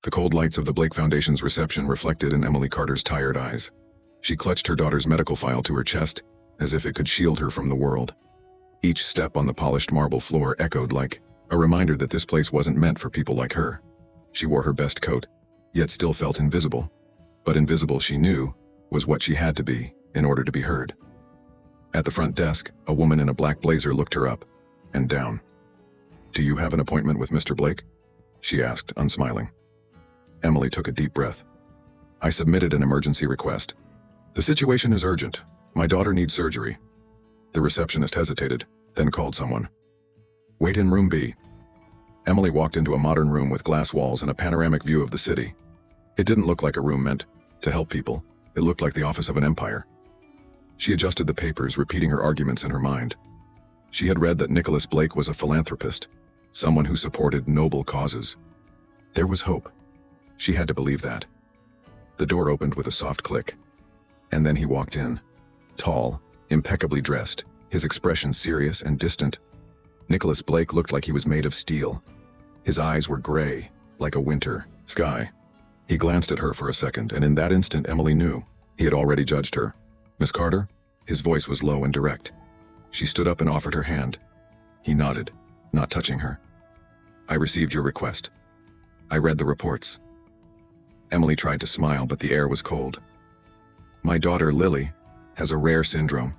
The cold lights of the Blake Foundation's reception reflected in Emily Carter's tired eyes. She clutched her daughter's medical file to her chest, as if it could shield her from the world. Each step on the polished marble floor echoed like a reminder that this place wasn't meant for people like her. She wore her best coat, yet still felt invisible. But invisible, she knew, was what she had to be in order to be heard. At the front desk, a woman in a black blazer looked her up and down. "Do you have an appointment with Mr. Blake?" she asked, unsmiling. Emily took a deep breath. "I submitted an emergency request. The situation is urgent. My daughter needs surgery." The receptionist hesitated, then called someone. "Wait in room B." Emily walked into a modern room with glass walls and a panoramic view of the city. It didn't look like a room meant to help people. It looked like the office of an empire. She adjusted the papers, repeating her arguments in her mind. She had read that Nicholas Blake was a philanthropist, someone who supported noble causes. There was hope. She had to believe that. The door opened with a soft click. And then he walked in. Tall, impeccably dressed, his expression serious and distant. Nicholas Blake looked like he was made of steel. His eyes were gray, like a winter sky. He glanced at her for a second, and in that instant Emily knew he had already judged her. "Miss Carter?" His voice was low and direct. She stood up and offered her hand. He nodded, not touching her. "I received your request. I read the reports." Emily tried to smile, but the air was cold. "My daughter, Lily, has a rare syndrome.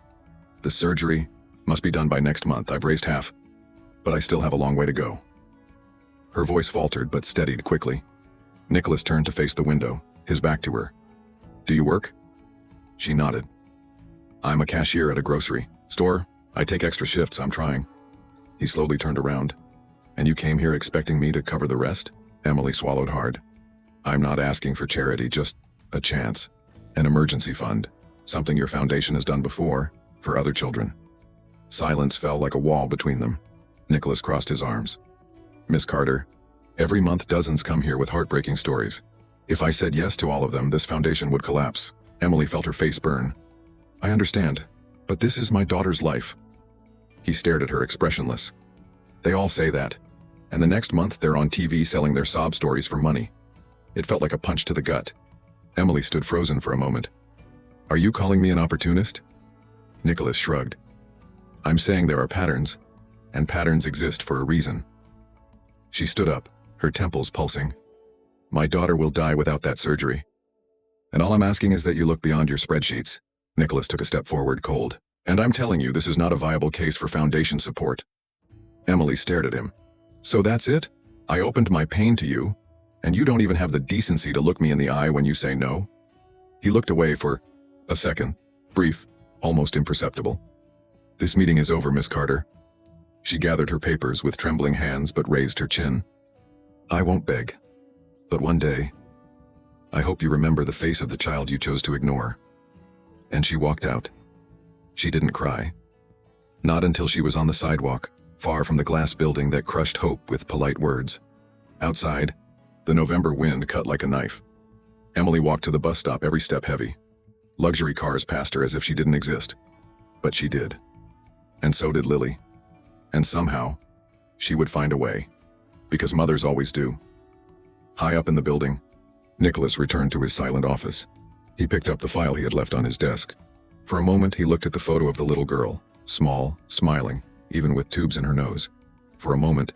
The surgery must be done by next month. I've raised half, but I still have a long way to go." Her voice faltered but steadied quickly. Nicholas turned to face the window, his back to her. "Do you work?" She nodded. "I'm a cashier at a grocery store. I take extra shifts. I'm trying." He slowly turned around. "And you came here expecting me to cover the rest?" Emily swallowed hard. "I'm not asking for charity, just a chance. An emergency fund. Something your foundation has done before, for other children." Silence fell like a wall between them. Nicholas crossed his arms. "Miss Carter, every month dozens come here with heartbreaking stories. If I said yes to all of them, this foundation would collapse." Emily felt her face burn. "I understand, but this is my daughter's life." He stared at her, expressionless. "They all say that. And the next month they're on TV selling their sob stories for money." It felt like a punch to the gut. Emily stood frozen for a moment. "Are you calling me an opportunist?" Nicholas shrugged. "I'm saying there are patterns, and patterns exist for a reason." She stood up, her temples pulsing. "My daughter will die without that surgery. And all I'm asking is that you look beyond your spreadsheets." Nicholas took a step forward, cold. "And I'm telling you, this is not a viable case for foundation support." Emily stared at him. "So that's it? I opened my pain to you, and you don't even have the decency to look me in the eye when you say no?" He looked away for a second, brief, almost imperceptible. "This meeting is over, Miss Carter." She gathered her papers with trembling hands but raised her chin. "I won't beg. But one day, I hope you remember the face of the child you chose to ignore." And she walked out. She didn't cry. Not until she was on the sidewalk, far from the glass building that crushed hope with polite words. Outside, the November wind cut like a knife. Emily walked to the bus stop, every step heavy. Luxury cars passed her as if she didn't exist. But she did. And so did Lily. And somehow, she would find a way. Because mothers always do. High up in the building, Nicholas returned to his silent office. He picked up the file he had left on his desk. For a moment, he looked at the photo of the little girl, small, smiling, even with tubes in her nose. For a moment,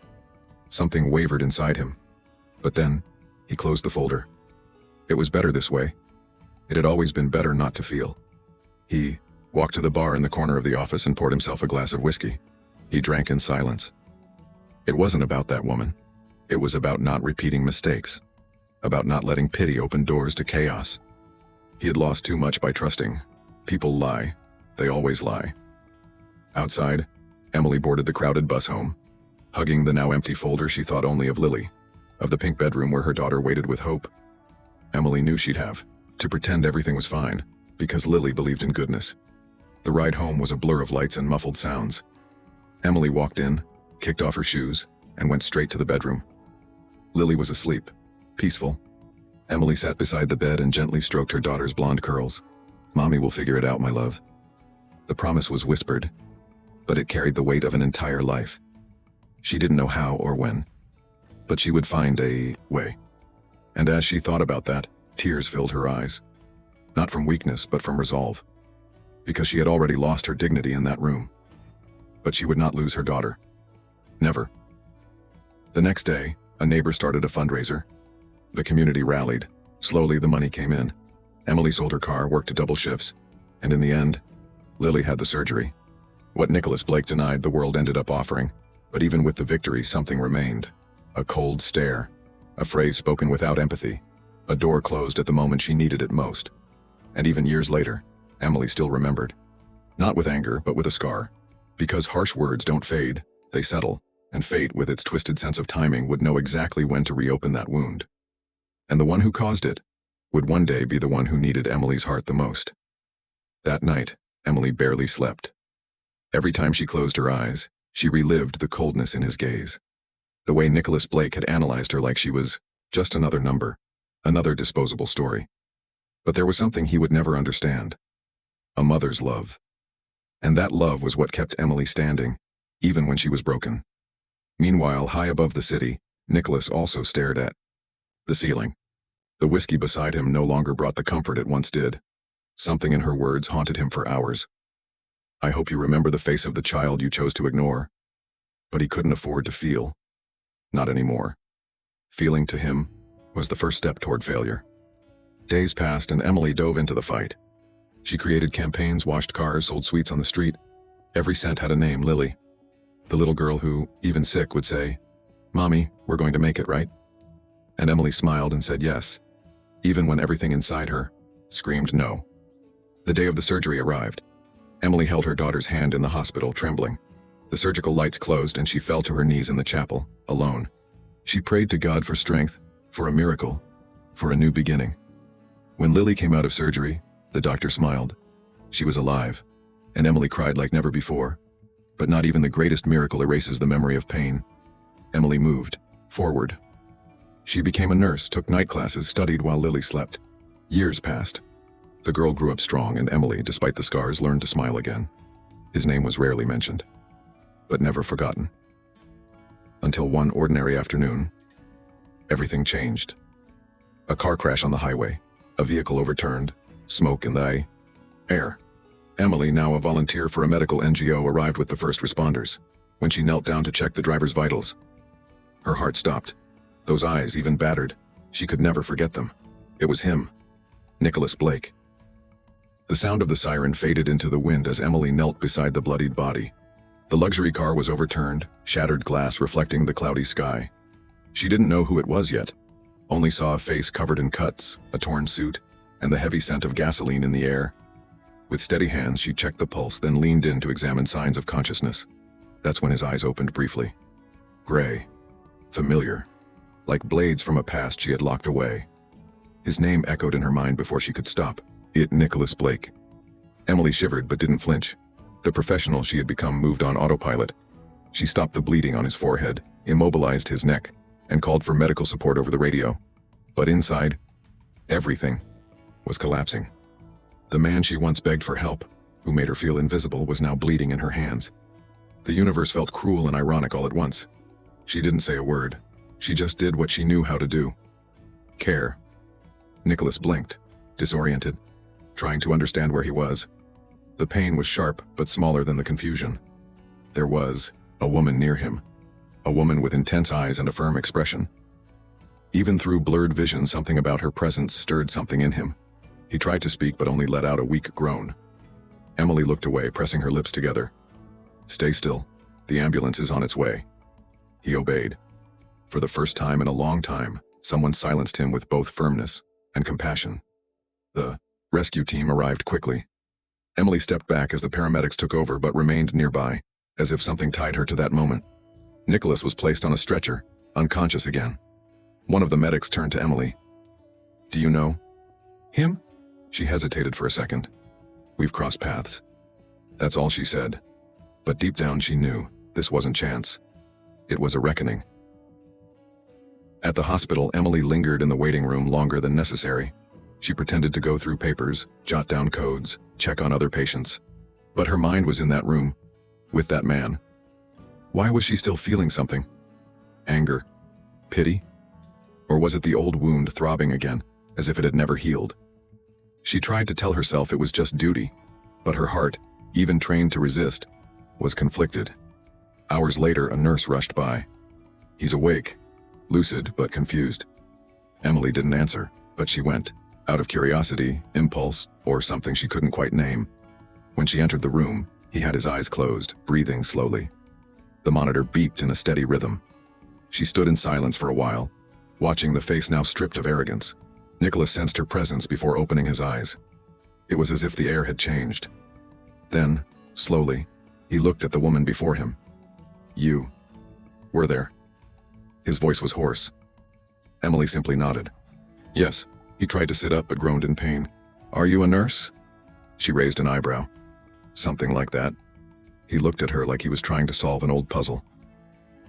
something wavered inside him. But then, he closed the folder. It was better this way. It had always been better not to feel. He walked to the bar in the corner of the office and poured himself a glass of whiskey. He drank in silence. It wasn't about that woman. It was about not repeating mistakes. About not letting pity open doors to chaos. He had lost too much by trusting. People lie. They always lie. Outside, Emily boarded the crowded bus home. Hugging the now empty folder, she thought only of Lily, of the pink bedroom where her daughter waited with hope. Emily knew she'd have to pretend everything was fine, because Lily believed in goodness. The ride home was a blur of lights and muffled sounds. Emily walked in, kicked off her shoes, and went straight to the bedroom. Lily was asleep, peaceful. Emily sat beside the bed and gently stroked her daughter's blonde curls. "Mommy will figure it out, my love." The promise was whispered, but it carried the weight of an entire life. She didn't know how or when, but she would find a way. And as she thought about that, tears filled her eyes. Not from weakness, but from resolve. Because she had already lost her dignity in that room. But she would not lose her daughter. Never. The next day, a neighbor started a fundraiser. The community rallied. Slowly, the money came in. Emily sold her car, worked double shifts, and in the end, Lily had the surgery. What Nicholas Blake denied, the world ended up offering. But even with the victory, something remained. A cold stare. A phrase spoken without empathy. A door closed at the moment she needed it most. And even years later, Emily still remembered. Not with anger, but with a scar. Because harsh words don't fade, they settle, and fate, with its twisted sense of timing, would know exactly when to reopen that wound. And the one who caused it would one day be the one who needed Emily's heart the most. That night, Emily barely slept. Every time she closed her eyes, she relived the coldness in his gaze. The way Nicholas Blake had analyzed her like she was just another number, another disposable story. But there was something he would never understand. A mother's love. And that love was what kept Emily standing, even when she was broken. Meanwhile, high above the city, Nicholas also stared at the ceiling. The whiskey beside him no longer brought the comfort it once did. Something in her words haunted him for hours. I hope you remember the face of the child you chose to ignore. But he couldn't afford to feel. Not anymore. Feeling to him was the first step toward failure. Days passed and Emily dove into the fight. She created campaigns, washed cars, sold sweets on the street. Every cent had a name, Lily. The little girl who, even sick, would say, "Mommy, we're going to make it, right?" And Emily smiled and said yes, even when everything inside her screamed no. The day of the surgery arrived. Emily held her daughter's hand in the hospital, trembling. The surgical lights closed and she fell to her knees in the chapel, alone. She prayed to God for strength, for a miracle, for a new beginning. When Lily came out of surgery, the doctor smiled. She was alive, and Emily cried like never before. But not even the greatest miracle erases the memory of pain. Emily moved forward. She became a nurse, took night classes, studied while Lily slept. Years passed. The girl grew up strong, and Emily, despite the scars, learned to smile again. His name was rarely mentioned, but never forgotten. Until one ordinary afternoon, everything changed. A car crash on the highway, a vehicle overturned, smoke in the air. Emily, now a volunteer for a medical NGO, arrived with the first responders. When she knelt down to check the driver's vitals, her heart stopped. Those eyes, even battered, she could never forget them. It was him, Nicholas Blake. The sound of the siren faded into the wind as Emily knelt beside the bloodied body. The luxury car was overturned, shattered glass reflecting the cloudy sky. She didn't know who it was yet, only saw a face covered in cuts, a torn suit, and the heavy scent of gasoline in the air. With steady hands, she checked the pulse, then leaned in to examine signs of consciousness. That's when his eyes opened briefly. Gray. Familiar. Like blades from a past she had locked away. His name echoed in her mind before she could stop. Nicholas Blake. Emily shivered but didn't flinch. The professional she had become moved on autopilot. She stopped the bleeding on his forehead, immobilized his neck, and called for medical support over the radio. But inside, everything was collapsing. The man she once begged for help, who made her feel invisible, was now bleeding in her hands. The universe felt cruel and ironic all at once. She didn't say a word. She just did what she knew how to do. Care. Nicholas blinked, disoriented, trying to understand where he was. The pain was sharp but smaller than the confusion. There was a woman near him. A woman with intense eyes and a firm expression. Even through blurred vision, something about her presence stirred something in him. He tried to speak but only let out a weak groan. Emily looked away, pressing her lips together. Stay still. The ambulance is on its way. He obeyed. For the first time in a long time, someone silenced him with both firmness and compassion. The rescue team arrived quickly. Emily stepped back as the paramedics took over but remained nearby, as if something tied her to that moment. Nicholas was placed on a stretcher, unconscious again. One of the medics turned to Emily. Do you know him? She hesitated for a second. We've crossed paths. That's all she said. But deep down she knew this wasn't chance. It was a reckoning. At the hospital, Emily lingered in the waiting room longer than necessary. She pretended to go through papers, jot down codes, check on other patients. But her mind was in that room, with that man. Why was she still feeling something? Anger? Pity? Or was it the old wound throbbing again, as if it had never healed? She tried to tell herself it was just duty, but her heart, even trained to resist, was conflicted. Hours later, a nurse rushed by. "He's awake," lucid but confused. Emily didn't answer, but she went, out of curiosity, impulse, or something she couldn't quite name. When she entered the room, he had his eyes closed, breathing slowly. The monitor beeped in a steady rhythm. She stood in silence for a while, watching the face now stripped of arrogance. Nicholas sensed her presence before opening his eyes. It was as if the air had changed. Then, slowly, he looked at the woman before him. "You were there." His voice was hoarse. Emily simply nodded. "Yes." He tried to sit up but groaned in pain. "Are you a nurse?" She raised an eyebrow. "Something like that." He looked at her like he was trying to solve an old puzzle.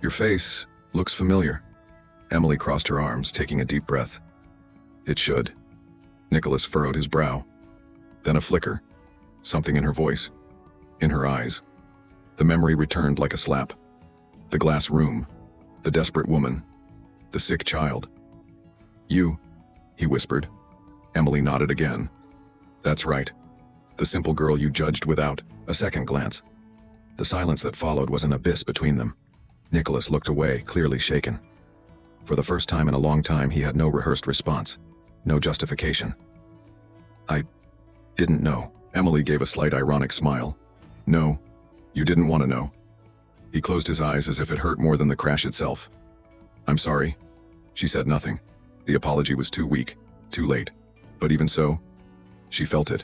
"Your face looks familiar." Emily crossed her arms, taking a deep breath. "It should." Nicholas furrowed his brow. Then a flicker. Something in her voice. In her eyes. The memory returned like a slap. The glass room. The desperate woman. The sick child. "You," he whispered. Emily nodded again. "That's right. The simple girl you judged without a second glance." The silence that followed was an abyss between them. Nicholas looked away, clearly shaken. For the first time in a long time, he had no rehearsed response. No justification. "I didn't know." Emily gave a slight ironic smile. "No, you didn't want to know." He closed his eyes as if it hurt more than the crash itself. "I'm sorry." She said nothing. The apology was too weak, too late. But even so, she felt it.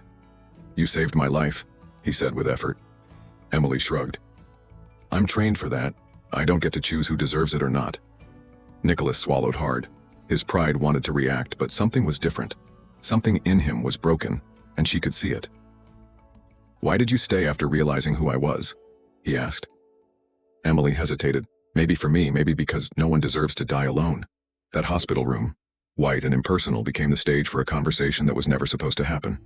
"You saved my life," he said with effort. Emily shrugged. "I'm trained for that. I don't get to choose who deserves it or not." Nicholas swallowed hard. His pride wanted to react, but something was different. Something in him was broken, and she could see it. "Why did you stay after realizing who I was?" he asked. Emily hesitated. Maybe for me, maybe because no one deserves to die alone. That hospital room, white and impersonal, became the stage for a conversation that was never supposed to happen.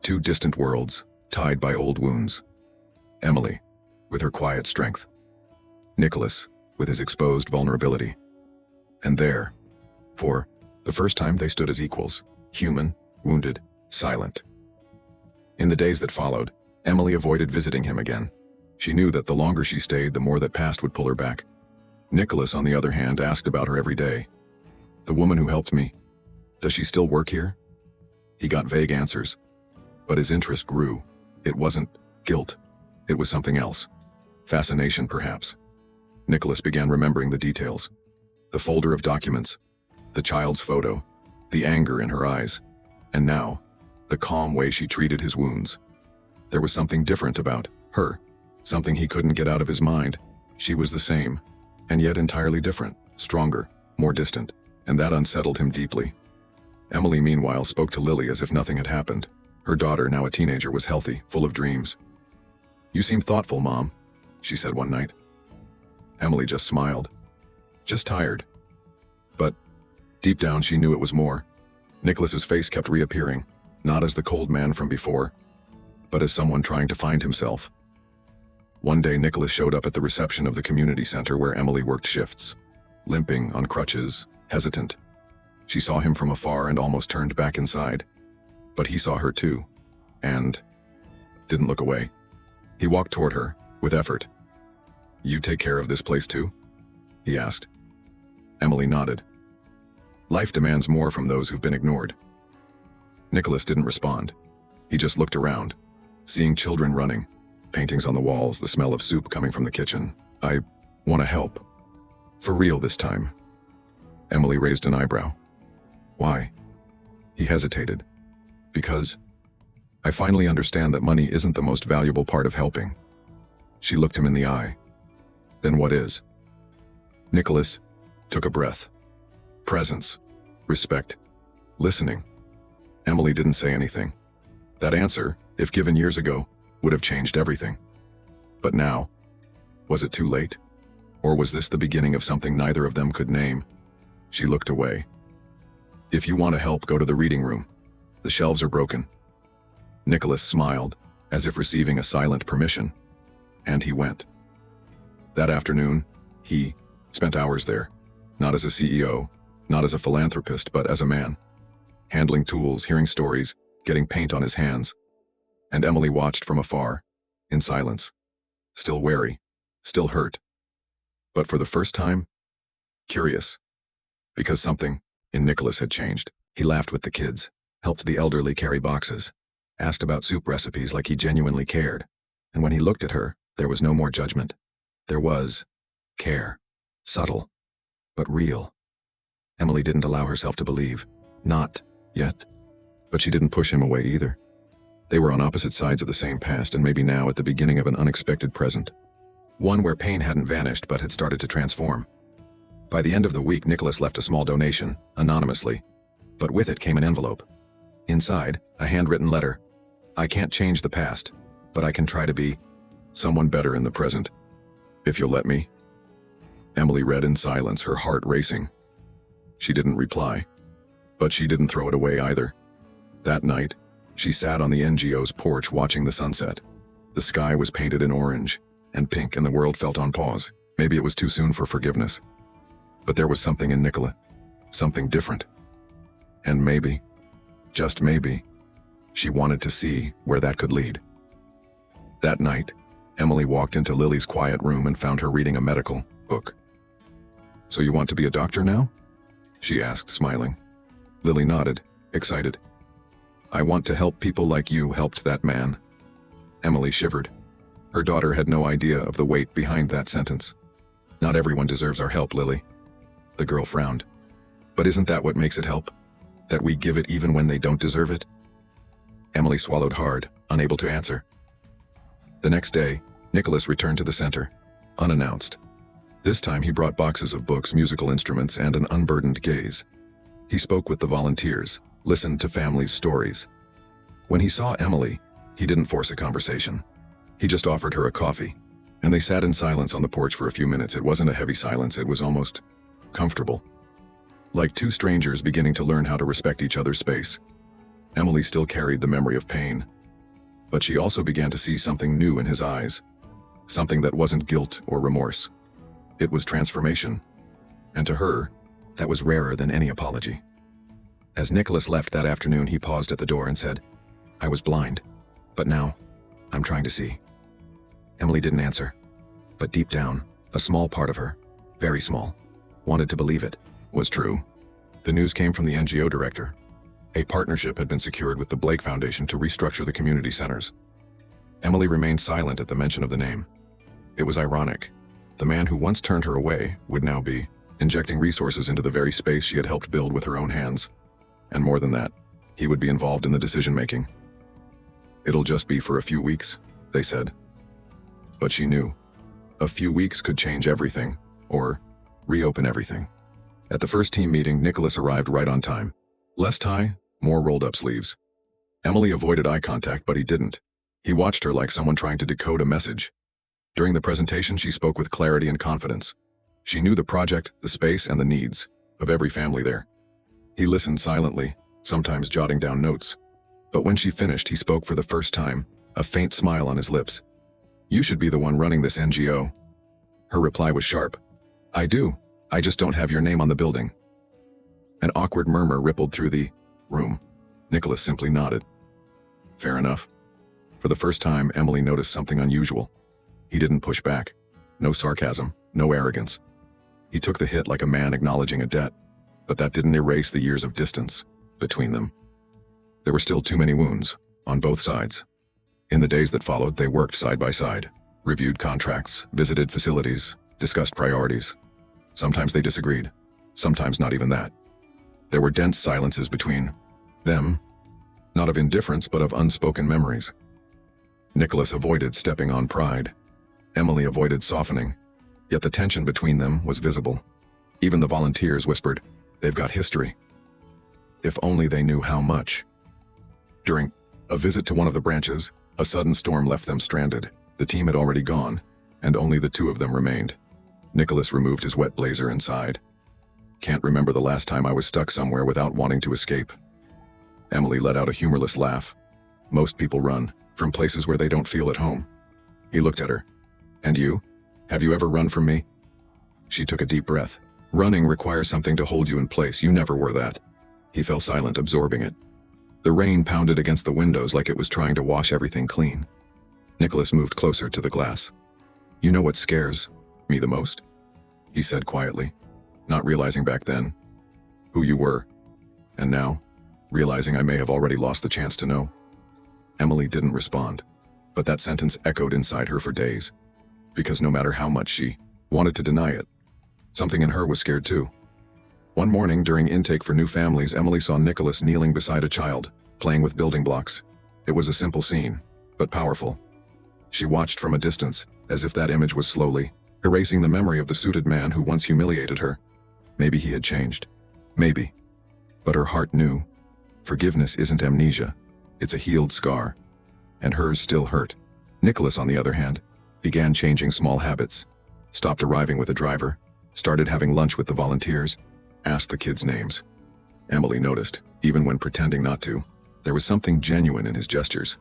Two distant worlds, tied by old wounds. Emily, with her quiet strength. Nicholas, with his exposed vulnerability. And there, for the first time, they stood as equals, human, wounded, silent. In the days that followed, Emily avoided visiting him again. She knew that the longer she stayed, the more that past would pull her back. Nicholas, on the other hand, asked about her every day. "The woman who helped me, does she still work here?" He got vague answers. But his interest grew. It wasn't guilt. It was something else. Fascination, perhaps. Nicholas began remembering the details. The folder of documents, the child's photo, the anger in her eyes, and now, the calm way she treated his wounds. There was something different about her, something he couldn't get out of his mind. She was the same, and yet entirely different, stronger, more distant, and that unsettled him deeply. Emily, meanwhile, spoke to Lily as if nothing had happened. Her daughter, now a teenager, was healthy, full of dreams. "You seem thoughtful, Mom," she said one night. Emily just smiled. Just tired. But deep down, she knew it was more. Nicholas's face kept reappearing, not as the cold man from before, but as someone trying to find himself. One day, Nicholas showed up at the reception of the community center where Emily worked shifts, limping, on crutches, hesitant. She saw him from afar and almost turned back inside. But he saw her too, and didn't look away. He walked toward her, with effort. "You take care of this place too?" he asked. Emily nodded. Life demands more from those who've been ignored. Nicholas didn't respond. He just looked around, seeing children running, paintings on the walls, the smell of soup coming from the kitchen. "I want to help. For real this time." Emily raised an eyebrow. "Why?" He hesitated. "Because I finally understand that money isn't the most valuable part of helping." She looked him in the eye. "Then what is?" Nicholas took a breath. Presence, respect, listening. Emily didn't say anything. That answer, if given years ago, would have changed everything. But now, was it too late? Or was this the beginning of something neither of them could name? She looked away. "If you want to help, go to the reading room. The shelves are broken." Nicholas smiled, as if receiving a silent permission, and he went. That afternoon, he spent hours there, not as a CEO, Not as a philanthropist, but as a man. Handling tools, hearing stories, getting paint on his hands. And Emily watched from afar, in silence. Still wary, still hurt. But for the first time, curious. Because something in Nicholas had changed. He laughed with the kids, helped the elderly carry boxes, asked about soup recipes like he genuinely cared. And when he looked at her, there was no more judgment. There was care. Subtle, but real. Emily didn't allow herself to believe. Not yet. But she didn't push him away either. They were on opposite sides of the same past, and maybe now at the beginning of an unexpected present. One where pain hadn't vanished but had started to transform. By the end of the week, Nicholas left a small donation, anonymously. But with it came an envelope. Inside, a handwritten letter. I can't change the past, but I can try to be someone better in the present. If you'll let me. Emily read in silence, her heart racing. She didn't reply. But she didn't throw it away either. That night, she sat on the NGO's porch watching the sunset. The sky was painted in orange and pink, and the world felt on pause. Maybe it was too soon for forgiveness. But there was something in Nicola. Something different. And maybe, just maybe, she wanted to see where that could lead. That night, Emily walked into Lily's quiet room and found her reading a medical book. So you want to be a doctor now? She asked, smiling. Lily nodded, excited. I want to help people like you helped that man. Emily shivered. Her daughter had no idea of the weight behind that sentence. Not everyone deserves our help, Lily. The girl frowned. But isn't that what makes it help? That we give it even when they don't deserve it? Emily swallowed hard, unable to answer. The next day, Nicholas returned to the center, unannounced. This time he brought boxes of books, musical instruments, and an unburdened gaze. He spoke with the volunteers, listened to families' stories. When he saw Emily, he didn't force a conversation. He just offered her a coffee, and they sat in silence on the porch for a few minutes. It wasn't a heavy silence, it was almost comfortable. Like two strangers beginning to learn how to respect each other's space. Emily still carried the memory of pain, but she also began to see something new in his eyes. Something that wasn't guilt or remorse. It was transformation. And to her, that was rarer than any apology. As Nicholas left that afternoon, he paused at the door and said, I was blind, but now, I'm trying to see. Emily didn't answer, but deep down, a small part of her, very small, wanted to believe it was true. The news came from the NGO director. A partnership had been secured with the Blake Foundation to restructure the community centers. Emily remained silent at the mention of the name. It was ironic. The man who once turned her away would now be injecting resources into the very space she had helped build with her own hands. And more than that, he would be involved in the decision-making. It'll just be for a few weeks, they said. But she knew. A few weeks could change everything, or reopen everything. At the first team meeting, Nicholas arrived right on time. Less tie, more rolled-up sleeves. Emily avoided eye contact, but he didn't. He watched her like someone trying to decode a message. During the presentation, she spoke with clarity and confidence. She knew the project, the space, and the needs of every family there. He listened silently, sometimes jotting down notes. But when she finished, he spoke for the first time, a faint smile on his lips. You should be the one running this NGO. Her reply was sharp. I do. I just don't have your name on the building. An awkward murmur rippled through the room. Nicholas simply nodded. Fair enough. For the first time, Emily noticed something unusual. He didn't push back. No sarcasm, no arrogance. He took the hit like a man acknowledging a debt, but that didn't erase the years of distance between them. There were still too many wounds, on both sides. In the days that followed, they worked side by side, reviewed contracts, visited facilities, discussed priorities. Sometimes they disagreed, sometimes not even that. There were dense silences between them, not of indifference but of unspoken memories. Nicholas avoided stepping on pride. Emily avoided softening, yet the tension between them was visible. Even the volunteers whispered, they've got history. If only they knew how much. During a visit to one of the branches, a sudden storm left them stranded. The team had already gone, and only the two of them remained. Nicholas removed his wet blazer and sighed. Can't remember the last time I was stuck somewhere without wanting to escape. Emily let out a humorless laugh. Most people run from places where they don't feel at home. He looked at her. And you? Have you ever run from me? She took a deep breath. Running requires something to hold you in place. You never were that. He fell silent, absorbing it. The rain pounded against the windows like it was trying to wash everything clean. Nicholas moved closer to the glass. You know what scares me the most? He said quietly, not realizing back then who you were, and now, realizing I may have already lost the chance to know. Emily didn't respond, but that sentence echoed inside her for days, because no matter how much she wanted to deny it, something in her was scared too. One morning during intake for new families, Emily saw Nicholas kneeling beside a child, playing with building blocks. It was a simple scene, but powerful. She watched from a distance, as if that image was slowly erasing the memory of the suited man who once humiliated her. Maybe he had changed. Maybe. But her heart knew. Forgiveness isn't amnesia. It's a healed scar. And hers still hurt. Nicholas, on the other hand, began changing small habits. Stopped arriving with a driver. Started having lunch with the volunteers. Asked the kids' names. Emily noticed, even when pretending not to, there was something genuine in his gestures.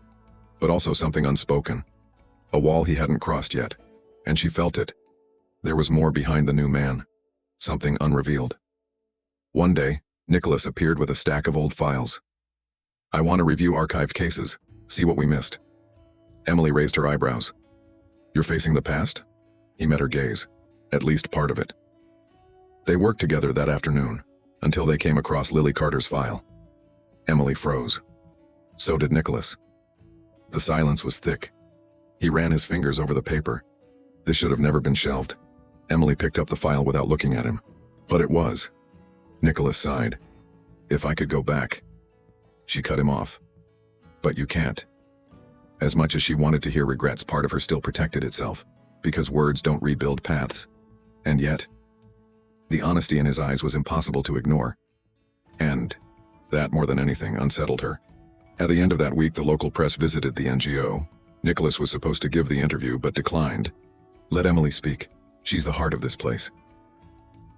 But also something unspoken. A wall he hadn't crossed yet. And she felt it. There was more behind the new man. Something unrevealed. One day, Nicholas appeared with a stack of old files. I want to review archived cases, see what we missed. Emily raised her eyebrows. You're facing the past? He met her gaze. At least part of it. They worked together that afternoon, until they came across Lily Carter's file. Emily froze. So did Nicholas. The silence was thick. He ran his fingers over the paper. This should have never been shelved. Emily picked up the file without looking at him. But it was. Nicholas sighed. If I could go back. She cut him off. But you can't. As much as she wanted to hear regrets, part of her still protected itself, because words don't rebuild paths. And yet, the honesty in his eyes was impossible to ignore. And that, more than anything, unsettled her. At the end of that week, the local press visited the NGO. Nicholas was supposed to give the interview, but declined. Let Emily speak. She's the heart of this place.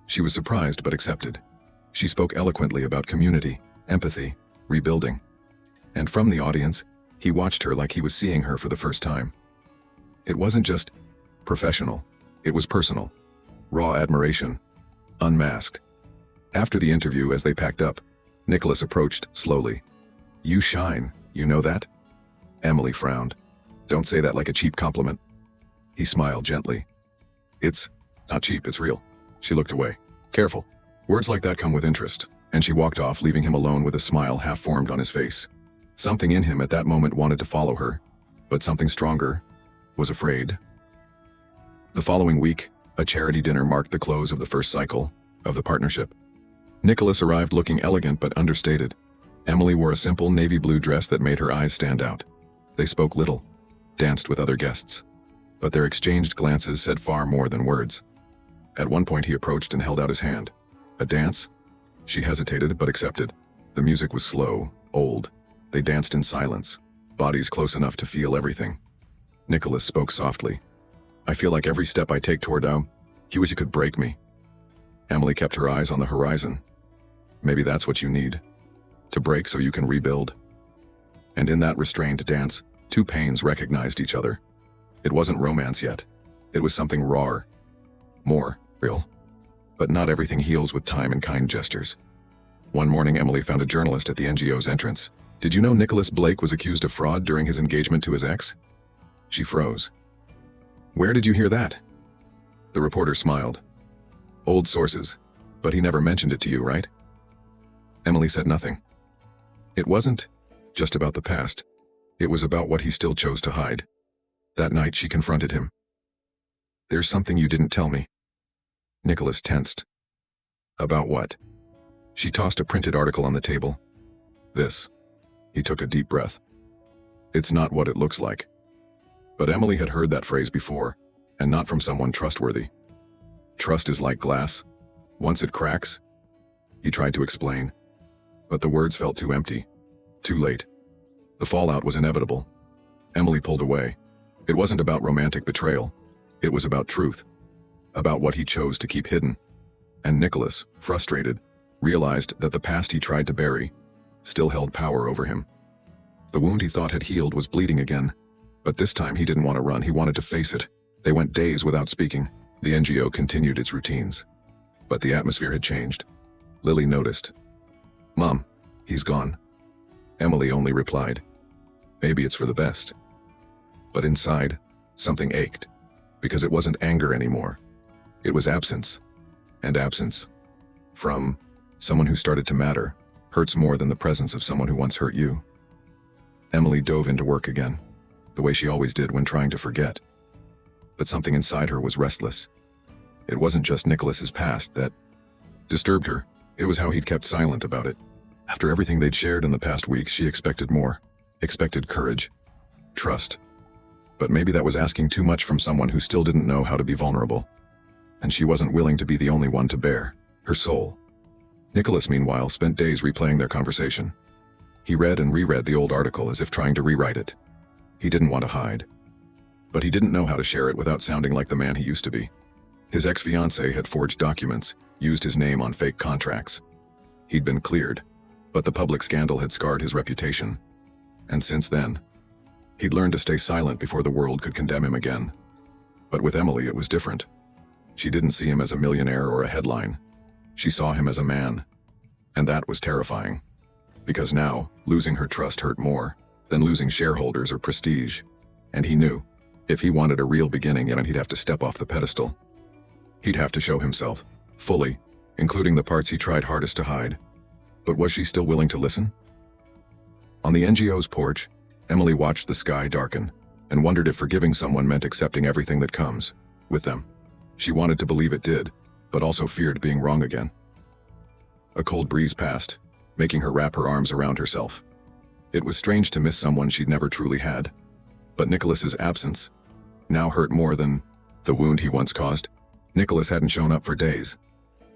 She was surprised, but accepted. She spoke eloquently about community, empathy, rebuilding. And from the audience, he watched her like he was seeing her for the first time. It wasn't just professional. It was personal. Raw admiration. Unmasked. After the interview, as they packed up, Nicholas approached slowly. You shine, you know that? Emily frowned. Don't say that like a cheap compliment. He smiled gently. It's not cheap, it's real. She looked away. Careful. Words like that come with interest. And she walked off, leaving him alone with a smile half-formed on his face. Something in him at that moment wanted to follow her, but something stronger was afraid. The following week, a charity dinner marked the close of the first cycle of the partnership. Nicholas arrived looking elegant but understated. Emily wore a simple navy blue dress that made her eyes stand out. They spoke little, danced with other guests, but their exchanged glances said far more than words. At one point he approached and held out his hand. A dance? She hesitated but accepted. The music was slow, old. They danced in silence, bodies close enough to feel everything. Nicholas spoke softly. I feel like every step I take toward you wish you could break me. Emily kept her eyes on the horizon. Maybe that's what you need. To break so you can rebuild. And in that restrained dance, two pains recognized each other. It wasn't romance yet. It was something raw. More real. But not everything heals with time and kind gestures. One morning, Emily found a journalist at the NGO's entrance. Did you know Nicholas Blake was accused of fraud during his engagement to his ex? She froze. Where did you hear that? The reporter smiled. Old sources, but he never mentioned it to you, right? Emily said nothing. It wasn't just about the past. It was about what he still chose to hide. That night, she confronted him. There's something you didn't tell me. Nicholas tensed. About what? She tossed a printed article on the table. This. He took a deep breath. It's not what it looks like. But Emily had heard that phrase before, and not from someone trustworthy. Trust is like glass. Once it cracks. He tried to explain. But the words felt too empty. Too late. The fallout was inevitable. Emily pulled away. It wasn't about romantic betrayal. It was about truth. About what he chose to keep hidden. And Nicholas, frustrated, realized that the past he tried to bury still held power over him. The wound he thought had healed was bleeding again. But this time he didn't want to run, he wanted to face it. They went days without speaking. The NGO continued its routines. But the atmosphere had changed. Lily noticed. "Mom, he's gone." Emily only replied, "Maybe it's for the best." But inside, something ached, because it wasn't anger anymore. It was absence. And absence, from someone who started to matter, hurts more than the presence of someone who once hurt you. Emily dove into work again, the way she always did when trying to forget. But something inside her was restless. It wasn't just Nicholas's past that disturbed her, it was how he'd kept silent about it. After everything they'd shared in the past weeks, she expected more. Expected courage. Trust. But maybe that was asking too much from someone who still didn't know how to be vulnerable. And she wasn't willing to be the only one to bare her soul. Nicholas, meanwhile, spent days replaying their conversation. He read and reread the old article as if trying to rewrite it. He didn't want to hide. But he didn't know how to share it without sounding like the man he used to be. His ex-fiancée had forged documents, used his name on fake contracts. He'd been cleared, but the public scandal had scarred his reputation. And since then, he'd learned to stay silent before the world could condemn him again. But with Emily, it was different. She didn't see him as a millionaire or a headline. She saw him as a man. And that was terrifying. Because now, losing her trust hurt more than losing shareholders or prestige. And he knew, if he wanted a real beginning, then he'd have to step off the pedestal. He'd have to show himself, fully, including the parts he tried hardest to hide. But was she still willing to listen? On the NGO's porch, Emily watched the sky darken and wondered if forgiving someone meant accepting everything that comes with them. She wanted to believe it did, but also feared being wrong again. A cold breeze passed, making her wrap her arms around herself. It was strange to miss someone she'd never truly had. But Nicholas's absence now hurt more than the wound he once caused. Nicholas hadn't shown up for days.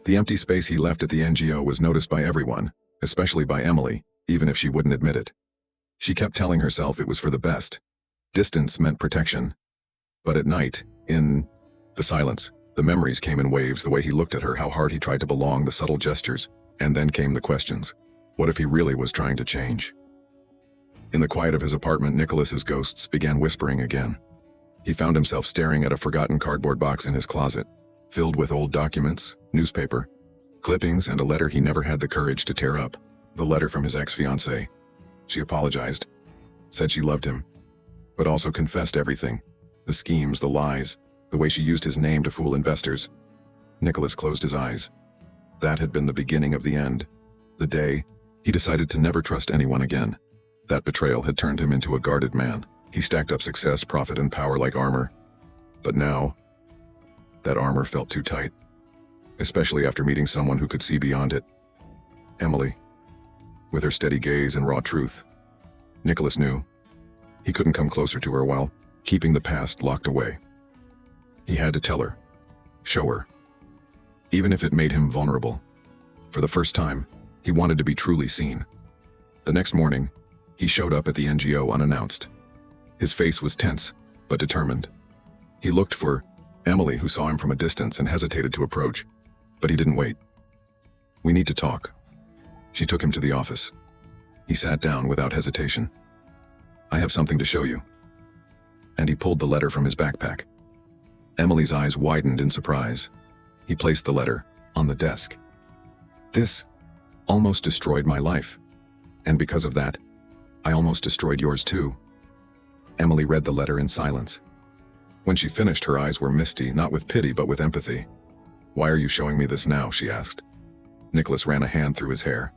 The empty space he left at the NGO was noticed by everyone, especially by Emily, even if she wouldn't admit it. She kept telling herself it was for the best. Distance meant protection. But at night, in the silence, the memories came in waves, the way he looked at her, how hard he tried to belong, the subtle gestures, and then came the questions. What if he really was trying to change? In the quiet of his apartment, Nicholas's ghosts began whispering again. He found himself staring at a forgotten cardboard box in his closet, filled with old documents, newspaper, clippings, and a letter he never had the courage to tear up. The letter from his ex-fiancée. She apologized, said she loved him, but also confessed everything. The schemes, the lies, the way she used his name to fool investors. Nicholas closed his eyes. That had been the beginning of the end. The day he decided to never trust anyone again. That betrayal had turned him into a guarded man. He stacked up success, profit, and power like armor. But now, that armor felt too tight. Especially after meeting someone who could see beyond it. Emily. With her steady gaze and raw truth. Nicholas knew he couldn't come closer to her while keeping the past locked away. He had to tell her. Show her. Even if it made him vulnerable. For the first time, he wanted to be truly seen. The next morning, he showed up at the NGO unannounced. His face was tense, but determined. He looked for Emily, who saw him from a distance and hesitated to approach. But he didn't wait. "We need to talk." She took him to the office. He sat down without hesitation. "I have something to show you." And he pulled the letter from his backpack. Emily's eyes widened in surprise. He placed the letter on the desk. "This almost destroyed my life. And because of that, I almost destroyed yours too." Emily read the letter in silence. When she finished, her eyes were misty, not with pity but with empathy. "Why are you showing me this now?" she asked. Nicholas ran a hand through his hair.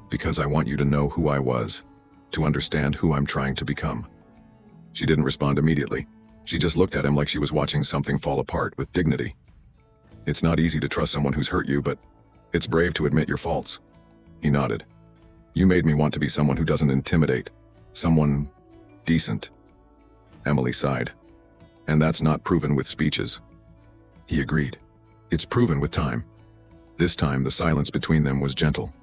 "Because I want you to know who I was, to understand who I'm trying to become." She didn't respond immediately. She just looked at him like she was watching something fall apart with dignity. "It's not easy to trust someone who's hurt you, but it's brave to admit your faults." He nodded. "You made me want to be someone who doesn't intimidate. Someone decent." Emily sighed. "And that's not proven with speeches." He agreed. "It's proven with time." This time, the silence between them was gentle.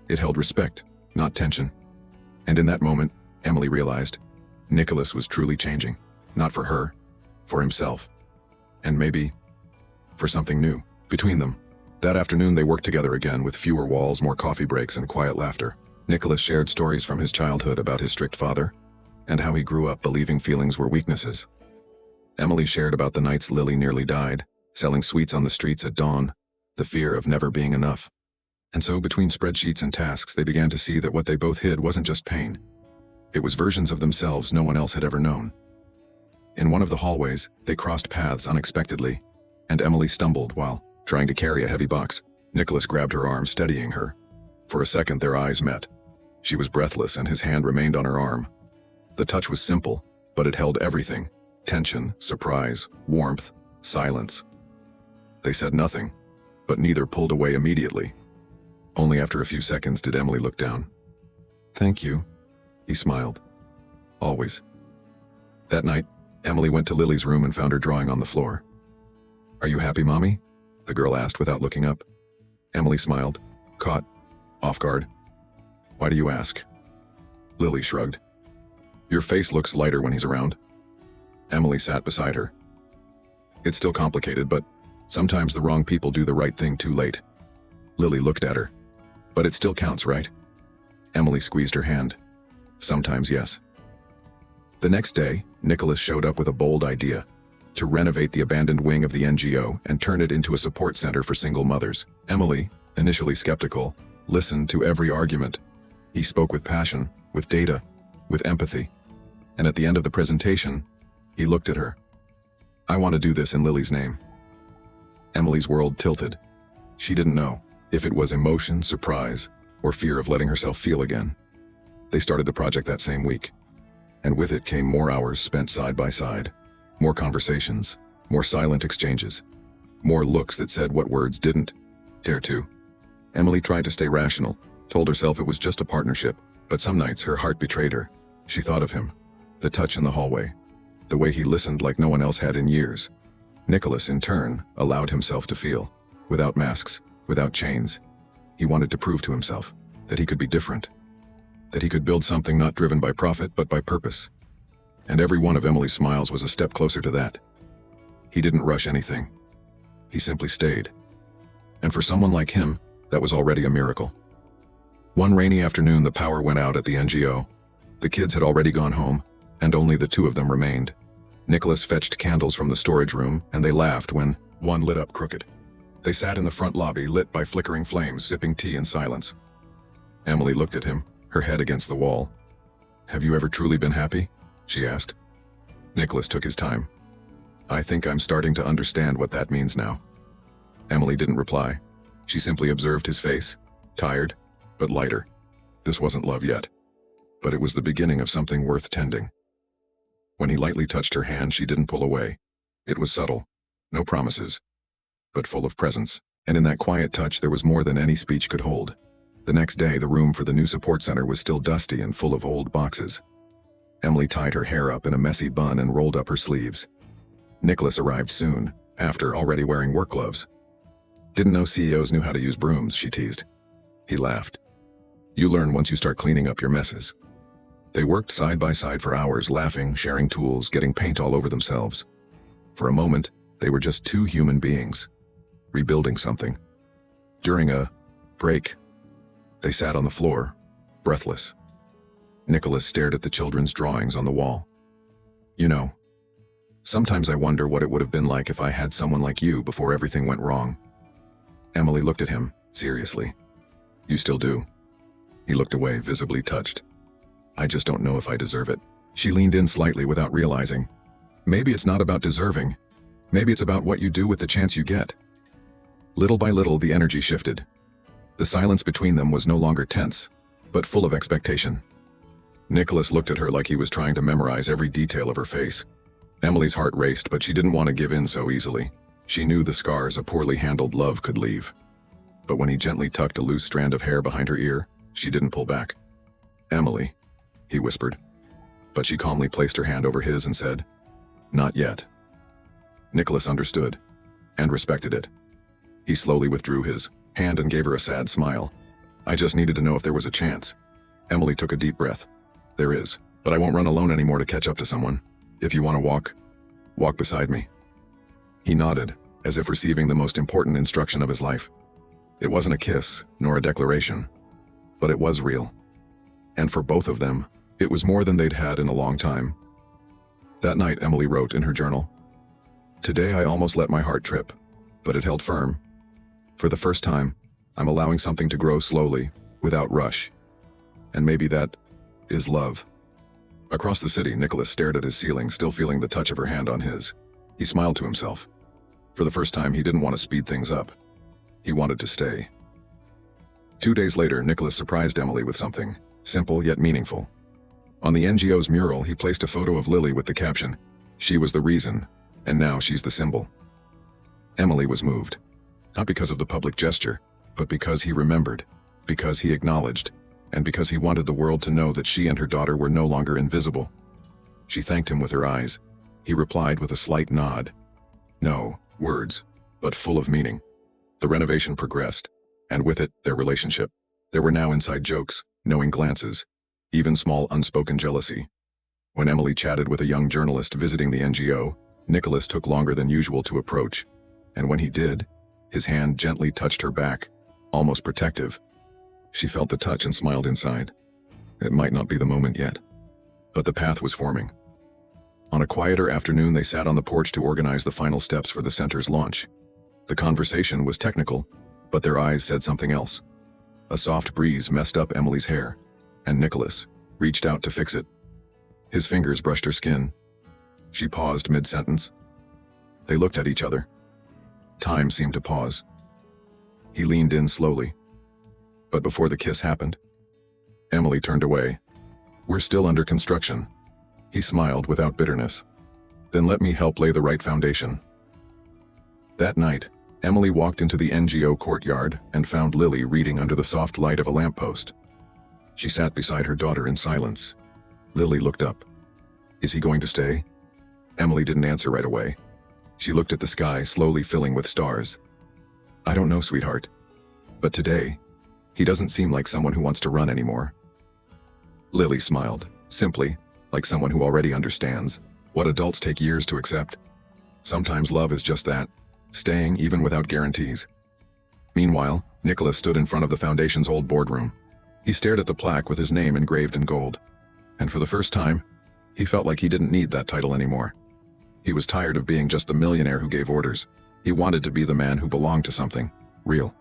It held respect, not tension. And in that moment, Emily realized Nicholas was truly changing. Not for her, for himself. And maybe for something new. Between them, that afternoon they worked together again, with fewer walls, more coffee breaks, and quiet laughter. Nicholas shared stories from his childhood about his strict father, and how he grew up believing feelings were weaknesses. Emily shared about the nights Lily nearly died, selling sweets on the streets at dawn, the fear of never being enough. And so between spreadsheets and tasks, they began to see that what they both hid wasn't just pain. It was versions of themselves no one else had ever known. In one of the hallways, they crossed paths unexpectedly, and Emily stumbled while trying to carry a heavy box. Nicholas grabbed her arm, steadying her. For a second, their eyes met. She was breathless, and his hand remained on her arm. The touch was simple, but it held everything: tension, surprise, warmth, silence. They said nothing, but neither pulled away immediately. Only after a few seconds did Emily look down. "Thank you," he smiled. "Always." That night, Emily went to Lily's room and found her drawing on the floor. "Are you happy, Mommy?" the girl asked without looking up. Emily smiled, caught off guard. "Why do you ask?" Lily shrugged. "Your face looks lighter when he's around." Emily sat beside her. "It's still complicated, but sometimes the wrong people do the right thing too late." Lily looked at her. "But it still counts, right?" Emily squeezed her hand. "Sometimes, yes." The next day, Nicholas showed up with a bold idea: to renovate the abandoned wing of the NGO and turn it into a support center for single mothers. Emily, initially skeptical, listened to every argument. He spoke with passion, with data, with empathy. And at the end of the presentation, he looked at her. "I want to do this in Lily's name." Emily's world tilted. She didn't know if it was emotion, surprise, or fear of letting herself feel again. They started the project that same week. And with it came more hours spent side by side. More conversations, more silent exchanges, more looks that said what words didn't dare to. Emily tried to stay rational, told herself it was just a partnership, but some nights her heart betrayed her. She thought of him, the touch in the hallway, the way he listened like no one else had in years. Nicholas, in turn, allowed himself to feel, without masks, without chains. He wanted to prove to himself that he could be different, that he could build something not driven by profit but by purpose. And every one of Emily's smiles was a step closer to that. He didn't rush anything. He simply stayed. And for someone like him, that was already a miracle. One rainy afternoon, the power went out at the NGO. The kids had already gone home, and only the two of them remained. Nicholas fetched candles from the storage room, and they laughed when one lit up crooked. They sat in the front lobby, lit by flickering flames, sipping tea in silence. Emily looked at him, her head against the wall. "Have you ever truly been happy?" she asked. Nicholas took his time. "I think I'm starting to understand what that means now." Emily didn't reply. She simply observed his face, tired, but lighter. This wasn't love yet, but it was the beginning of something worth tending. When he lightly touched her hand, she didn't pull away. It was subtle, no promises, but full of presence, and in that quiet touch there was more than any speech could hold. The next day, the room for the new support center was still dusty and full of old boxes. Emily tied her hair up in a messy bun and rolled up her sleeves. Nicholas arrived soon, after already wearing work gloves. "Didn't know CEOs knew how to use brooms," she teased. He laughed. "You learn once you start cleaning up your messes." They worked side by side for hours, laughing, sharing tools, getting paint all over themselves. For a moment, they were just two human beings, rebuilding something. During a break, they sat on the floor, breathless. Nicholas stared at the children's drawings on the wall. "You know, sometimes I wonder what it would have been like if I had someone like you before everything went wrong." Emily looked at him, seriously. "You still do?" He looked away, visibly touched. "I just don't know if I deserve it." She leaned in slightly without realizing. "Maybe it's not about deserving. Maybe it's about what you do with the chance you get." Little by little, the energy shifted. The silence between them was no longer tense, but full of expectation. Nicholas looked at her like he was trying to memorize every detail of her face. Emily's heart raced, but she didn't want to give in so easily. She knew the scars a poorly handled love could leave. But when he gently tucked a loose strand of hair behind her ear, she didn't pull back. "Emily," he whispered. But she calmly placed her hand over his and said, "Not yet." Nicholas understood, and respected it. He slowly withdrew his hand and gave her a sad smile. "I just needed to know if there was a chance." Emily took a deep breath. "There is, but I won't run alone anymore to catch up to someone. If you want to walk beside me." He nodded, as if receiving the most important instruction of his life. It wasn't a kiss, nor a declaration, but it was real. And for both of them, it was more than they'd had in a long time. That night, Emily wrote in her journal, "Today I almost let my heart trip, but it held firm. For the first time, I'm allowing something to grow slowly, without rush. And maybe that is love. Across the city, Nicholas stared at his ceiling, still feeling the touch of her hand on his. He smiled to himself. For the first time, he didn't want to speed things up. He wanted to stay. 2 days later, Nicholas surprised Emily with something, simple yet meaningful. On the NGO's mural, he placed a photo of Lily with the caption, "She was the reason, and now she's the symbol." Emily was moved. Not because of the public gesture, but because he remembered, because he acknowledged, and because he wanted the world to know that she and her daughter were no longer invisible. She thanked him with her eyes. He replied with a slight nod. No words, but full of meaning. The renovation progressed, and with it, their relationship. There were now inside jokes, knowing glances, even small unspoken jealousy. When Emily chatted with a young journalist visiting the NGO, Nicholas took longer than usual to approach, and when he did, his hand gently touched her back, almost protective. She felt the touch and smiled inside. It might not be the moment yet, but the path was forming. On a quieter afternoon, they sat on the porch to organize the final steps for the center's launch. The conversation was technical, but their eyes said something else. A soft breeze messed up Emily's hair, and Nicholas reached out to fix it. His fingers brushed her skin. She paused mid-sentence. They looked at each other. Time seemed to pause. He leaned in slowly. But before the kiss happened, Emily turned away. "We're still under construction." He smiled without bitterness. "Then let me help lay the right foundation." That night, Emily walked into the NGO courtyard and found Lily reading under the soft light of a lamppost. She sat beside her daughter in silence. Lily looked up. "Is he going to stay?" Emily didn't answer right away. She looked at the sky, slowly filling with stars. "I don't know, sweetheart. But today, he doesn't seem like someone who wants to run anymore." Lily smiled, simply, like someone who already understands what adults take years to accept. Sometimes love is just that, staying even without guarantees. Meanwhile, Nicholas stood in front of the foundation's old boardroom. He stared at the plaque with his name engraved in gold. And for the first time, he felt like he didn't need that title anymore. He was tired of being just the millionaire who gave orders. He wanted to be the man who belonged to something real.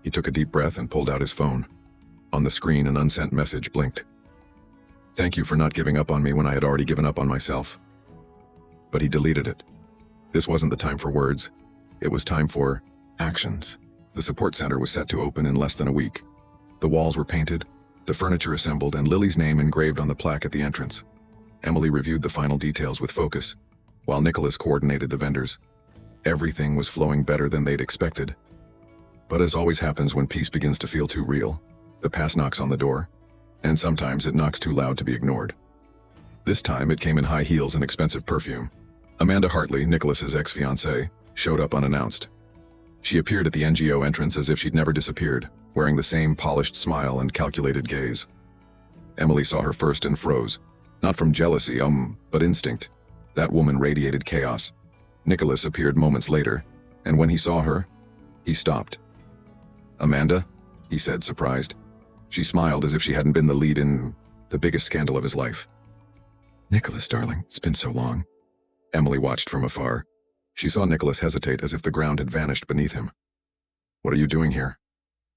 He took a deep breath and pulled out his phone. On the screen, an unsent message blinked. "Thank you for not giving up on me when I had already given up on myself." But he deleted it. This wasn't the time for words. It was time for actions. The support center was set to open in less than a week. The walls were painted, the furniture assembled, and Lily's name engraved on the plaque at the entrance. Emily reviewed the final details with focus, while Nicholas coordinated the vendors. Everything was flowing better than they'd expected. But as always happens when peace begins to feel too real, the past knocks on the door, and sometimes it knocks too loud to be ignored. This time it came in high heels and expensive perfume. Amanda Hartley, Nicholas's ex-fiancée, showed up unannounced. She appeared at the NGO entrance as if she'd never disappeared, wearing the same polished smile and calculated gaze. Emily saw her first and froze, not from jealousy, but instinct. That woman radiated chaos. Nicholas appeared moments later, and when he saw her, he stopped. "Amanda?" he said, surprised. She smiled as if she hadn't been the lead in the biggest scandal of his life. "Nicholas, darling, it's been so long." Emily watched from afar. She saw Nicholas hesitate as if the ground had vanished beneath him. "What are you doing here?"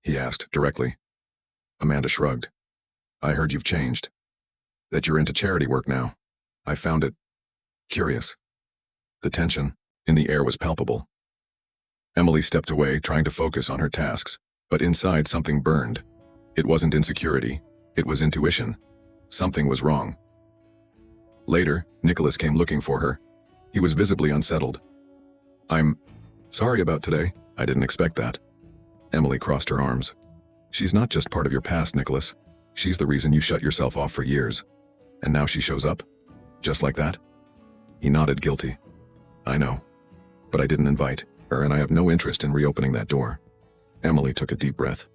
he asked directly. Amanda shrugged. "I heard you've changed. That you're into charity work now. I found it curious." The tension in the air was palpable. Emily stepped away, trying to focus on her tasks, but inside something burned. It wasn't insecurity, it was intuition. Something was wrong. Later, Nicholas came looking for her. He was visibly unsettled. "I'm sorry about today. I didn't expect that." Emily crossed her arms. "She's not just part of your past, Nicholas. She's the reason you shut yourself off for years. And now she shows up? Just like that?" He nodded, guilty. "I know. But I didn't invite her, and I have no interest in reopening that door." Emily took a deep breath.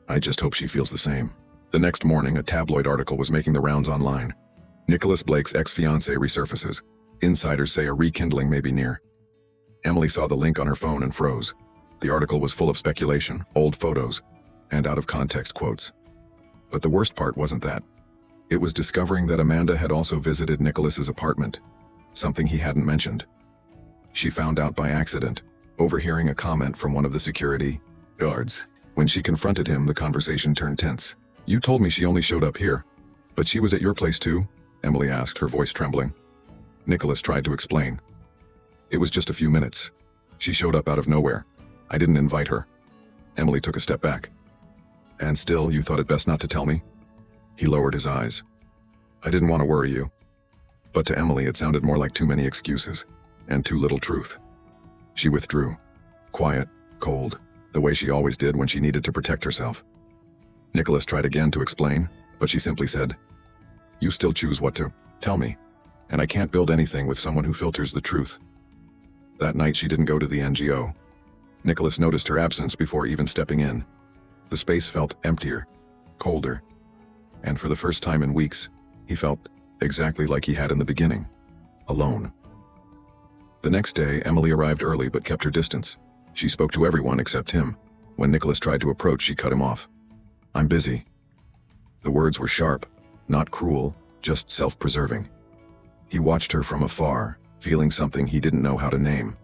"I just hope she feels the same." The next morning, a tabloid article was making the rounds online. Nicholas Blake's ex-fiancée resurfaces. Insiders say a rekindling may be near. Emily saw the link on her phone and froze. The article was full of speculation, old photos, and out-of-context quotes. But the worst part wasn't that. It was discovering that Amanda had also visited Nicholas's apartment, something he hadn't mentioned. She found out by accident, overhearing a comment from one of the security guards. When she confronted him, the conversation turned tense. "You told me she only showed up here. But she was at your place too?" Emily asked, her voice trembling. Nicholas tried to explain. "It was just a few minutes. She showed up out of nowhere. I didn't invite her." Emily took a step back. "And still, you thought it best not to tell me?" He lowered his eyes. "I didn't want to worry you." But to Emily it sounded more like too many excuses, and too little truth. She withdrew. Quiet, cold, the way she always did when she needed to protect herself. Nicholas tried again to explain, but she simply said, "You still choose what to tell me, and I can't build anything with someone who filters the truth." That night she didn't go to the NGO. Nicholas noticed her absence before even stepping in. The space felt emptier, colder, and for the first time in weeks, he felt exactly like he had in the beginning, alone. The next day, Emily arrived early but kept her distance. She spoke to everyone except him. When Nicholas tried to approach, she cut him off. "I'm busy." The words were sharp, not cruel, just self-preserving. He watched her from afar, feeling something he didn't know how to name.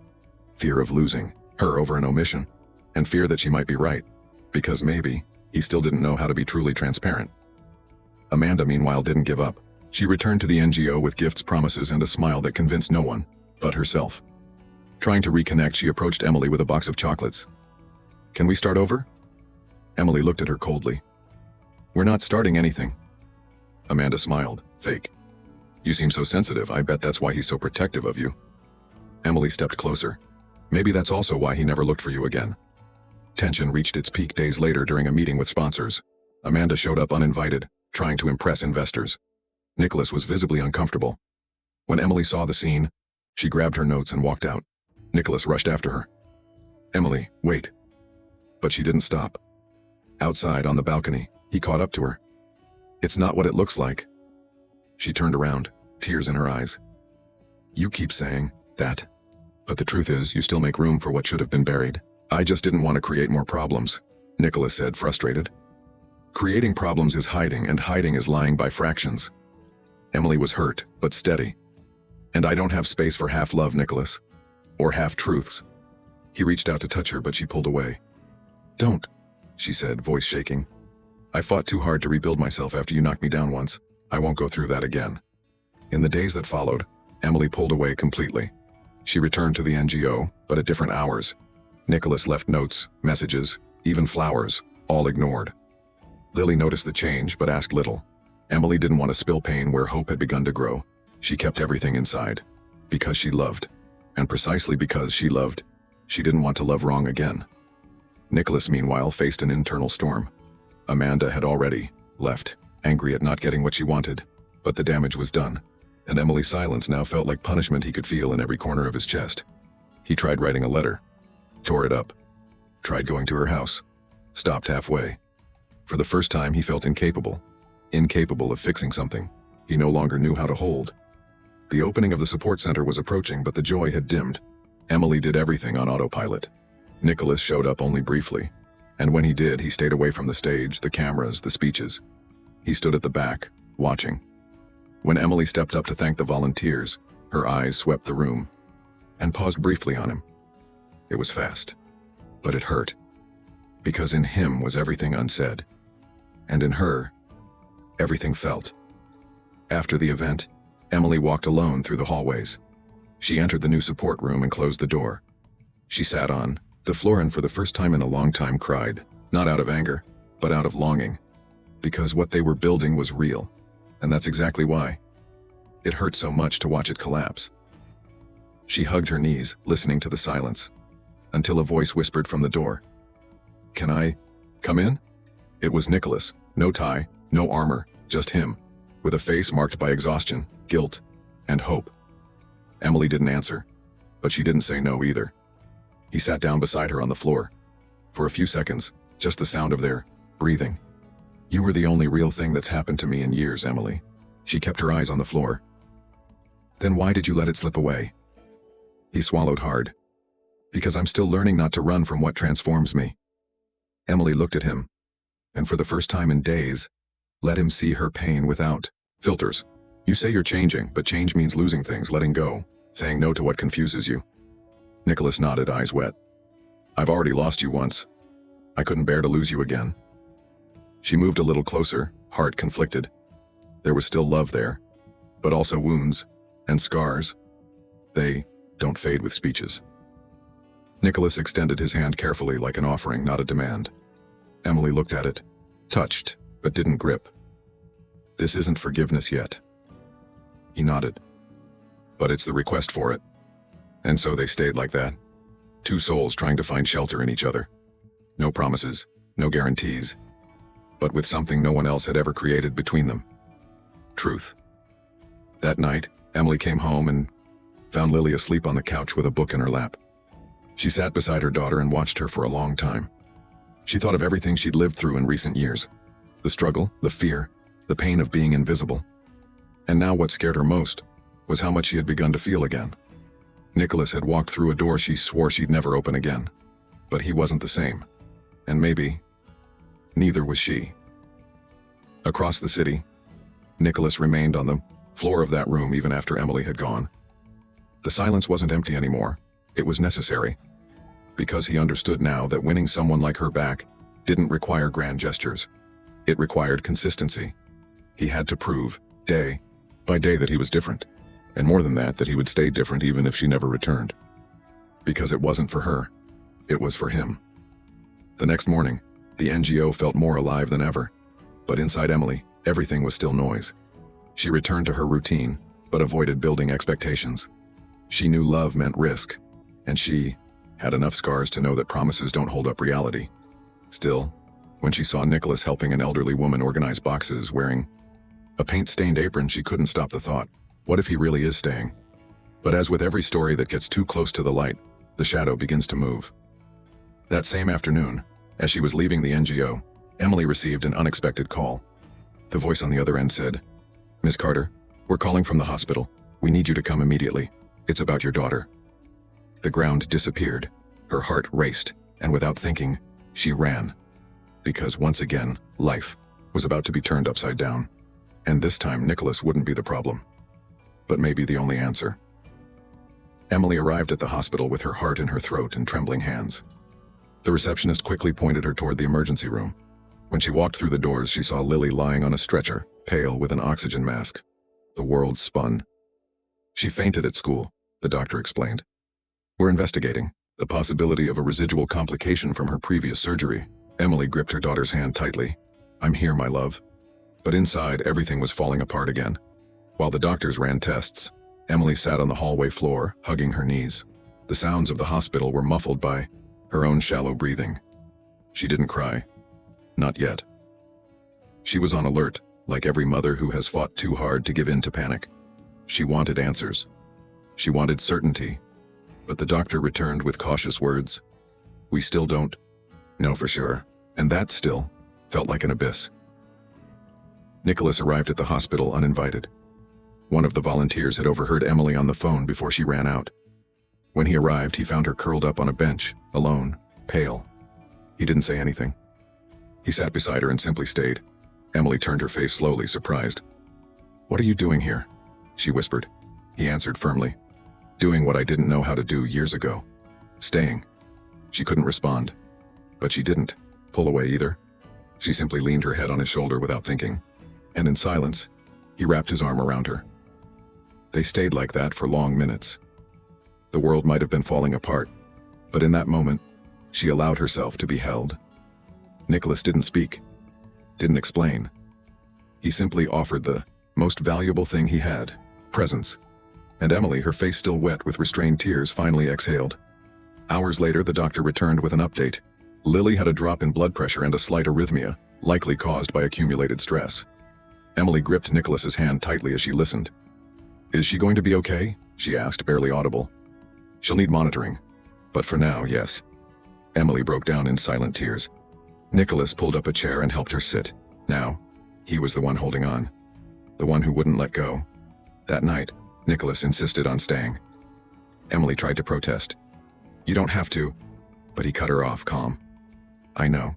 Fear of losing her over an omission, and fear that she might be right, because maybe he still didn't know how to be truly transparent. Amanda, meanwhile, didn't give up. She returned to the NGO with gifts, promises, and a smile that convinced no one but herself. Trying to reconnect, she approached Emily with a box of chocolates. "Can we start over?" Emily looked at her coldly. "We're not starting anything." Amanda smiled. "Fake. You seem so sensitive. I bet that's why he's so protective of you." Emily stepped closer. "Maybe that's also why he never looked for you again." Tension reached its peak days later during a meeting with sponsors. Amanda showed up uninvited, trying to impress investors. Nicholas was visibly uncomfortable. When Emily saw the scene, she grabbed her notes and walked out. Nicholas rushed after her. "Emily, wait." But she didn't stop. Outside on the balcony, he caught up to her. "It's not what it looks like." She turned around, tears in her eyes. "You keep saying that. But the truth is, you still make room for what should have been buried." "I just didn't want to create more problems," Nicholas said, frustrated. "Creating problems is hiding, and hiding is lying by fractions." Emily was hurt, but steady. "And I don't have space for half-love, Nicholas. Or half-truths." He reached out to touch her, but she pulled away. "Don't," she said, voice shaking. "I fought too hard to rebuild myself after you knocked me down once. I won't go through that again." In the days that followed, Emily pulled away completely. She returned to the NGO, but at different hours. Nicholas left notes, messages, even flowers, all ignored. Lily noticed the change, but asked little. Emily didn't want to spill pain where hope had begun to grow. She kept everything inside. Because she loved. And precisely because she loved, she didn't want to love wrong again. Nicholas, meanwhile, faced an internal storm. Amanda had already left, angry at not getting what she wanted. But the damage was done. And Emily's silence now felt like punishment he could feel in every corner of his chest. He tried writing a letter. Tore it up. Tried going to her house. Stopped halfway. For the first time, he felt incapable. Incapable of fixing something he no longer knew how to hold. The opening of the support center was approaching, but the joy had dimmed. Emily did everything on autopilot. Nicholas showed up only briefly. And when he did, he stayed away from the stage, the cameras, the speeches. He stood at the back, watching. When Emily stepped up to thank the volunteers, her eyes swept the room. And paused briefly on him. It was fast. But it hurt. Because in him was everything unsaid. And in her, everything felt. After the event, Emily walked alone through the hallways. She entered the new support room and closed the door. She sat on the floor and for the first time in a long time cried, not out of anger, but out of longing. Because what they were building was real. And that's exactly why. It hurt so much to watch it collapse. She hugged her knees, listening to the silence. Until a voice whispered from the door. "Can I come in?" It was Nicholas. No tie, no armor, just him. With a face marked by exhaustion, guilt, and hope. Emily didn't answer. But she didn't say no either. He sat down beside her on the floor. For a few seconds, just the sound of their breathing. "You were the only real thing that's happened to me in years, Emily." She kept her eyes on the floor. "Then why did you let it slip away?" He swallowed hard. "Because I'm still learning not to run from what transforms me." Emily looked at him, and for the first time in days, let him see her pain without filters. "You say you're changing, but change means losing things, letting go, saying no to what confuses you." Nicholas nodded, eyes wet. I've already lost you once. I couldn't bear to lose you again. She moved a little closer, heart conflicted. There was still love there, but also wounds and scars. They don't fade with speeches. Nicholas extended his hand carefully like an offering, not a demand. Emily looked at it, touched, but didn't grip. This isn't forgiveness yet. He nodded. But it's the request for it. And so they stayed like that. Two souls trying to find shelter in each other. No promises, no guarantees, but with something no one else had ever created between them. Truth. That night, Emily came home and found Lily asleep on the couch with a book in her lap. She sat beside her daughter and watched her for a long time. She thought of everything she'd lived through in recent years. The struggle, the fear, the pain of being invisible. And now what scared her most was how much she had begun to feel again. Nicholas had walked through a door she swore she'd never open again. But he wasn't the same. And maybe, neither was she. Across the city, Nicholas remained on the floor of that room even after Emily had gone. The silence wasn't empty anymore. It was necessary. Because he understood now that winning someone like her back didn't require grand gestures. It required consistency. He had to prove, day by day, that he was different. And more than that he would stay different even if she never returned. Because it wasn't for her. It was for him. The next morning, the NGO felt more alive than ever. But inside Emily, everything was still noise. She returned to her routine, but avoided building expectations. She knew love meant risk, and she had enough scars to know that promises don't hold up reality. Still, when she saw Nicholas helping an elderly woman organize boxes wearing a paint-stained apron, she couldn't stop the thought, what if he really is staying? But as with every story that gets too close to the light, the shadow begins to move. That same afternoon, as she was leaving the NGO, Emily received an unexpected call. The voice on the other end said, "Miss Carter, we're calling from the hospital. We need you to come immediately. It's about your daughter." The ground disappeared. Her heart raced, and without thinking, she ran. Because once again, life was about to be turned upside down. And this time Nicholas wouldn't be the problem, but maybe the only answer. Emily arrived at the hospital with her heart in her throat and trembling hands. The receptionist quickly pointed her toward the emergency room. When she walked through the doors, she saw Lily lying on a stretcher, pale with an oxygen mask. The world spun. "She fainted at school," the doctor explained. "We're investigating the possibility of a residual complication from her previous surgery." Emily gripped her daughter's hand tightly. "I'm here, my love." But inside, everything was falling apart again. While the doctors ran tests, Emily sat on the hallway floor, hugging her knees. The sounds of the hospital were muffled by her own shallow breathing. She didn't cry. Not yet. She was on alert, like every mother who has fought too hard to give in to panic. She wanted answers. She wanted certainty. But the doctor returned with cautious words. "We still don't know for sure." And that still felt like an abyss. Nicholas arrived at the hospital uninvited. One of the volunteers had overheard Emily on the phone before she ran out. When he arrived, he found her curled up on a bench, alone, pale. He didn't say anything. He sat beside her and simply stayed. Emily turned her face slowly, surprised. "What are you doing here?" she whispered. He answered firmly. "Doing what I didn't know how to do years ago. Staying." She couldn't respond. But she didn't pull away either. She simply leaned her head on his shoulder without thinking. And in silence, he wrapped his arm around her. They stayed like that for long minutes. The world might have been falling apart, but in that moment, she allowed herself to be held. Nicholas didn't speak, didn't explain. He simply offered the most valuable thing he had, presence. And Emily, her face still wet with restrained tears, finally exhaled. Hours later, the doctor returned with an update. Lily had a drop in blood pressure and a slight arrhythmia, likely caused by accumulated stress. Emily gripped Nicholas's hand tightly as she listened. "Is she going to be okay?" she asked, barely audible. "She'll need monitoring. But for now, yes." Emily broke down in silent tears. Nicholas pulled up a chair and helped her sit. Now, he was the one holding on. The one who wouldn't let go. That night, Nicholas insisted on staying. Emily tried to protest. "You don't have to." But he cut her off, calm. "I know.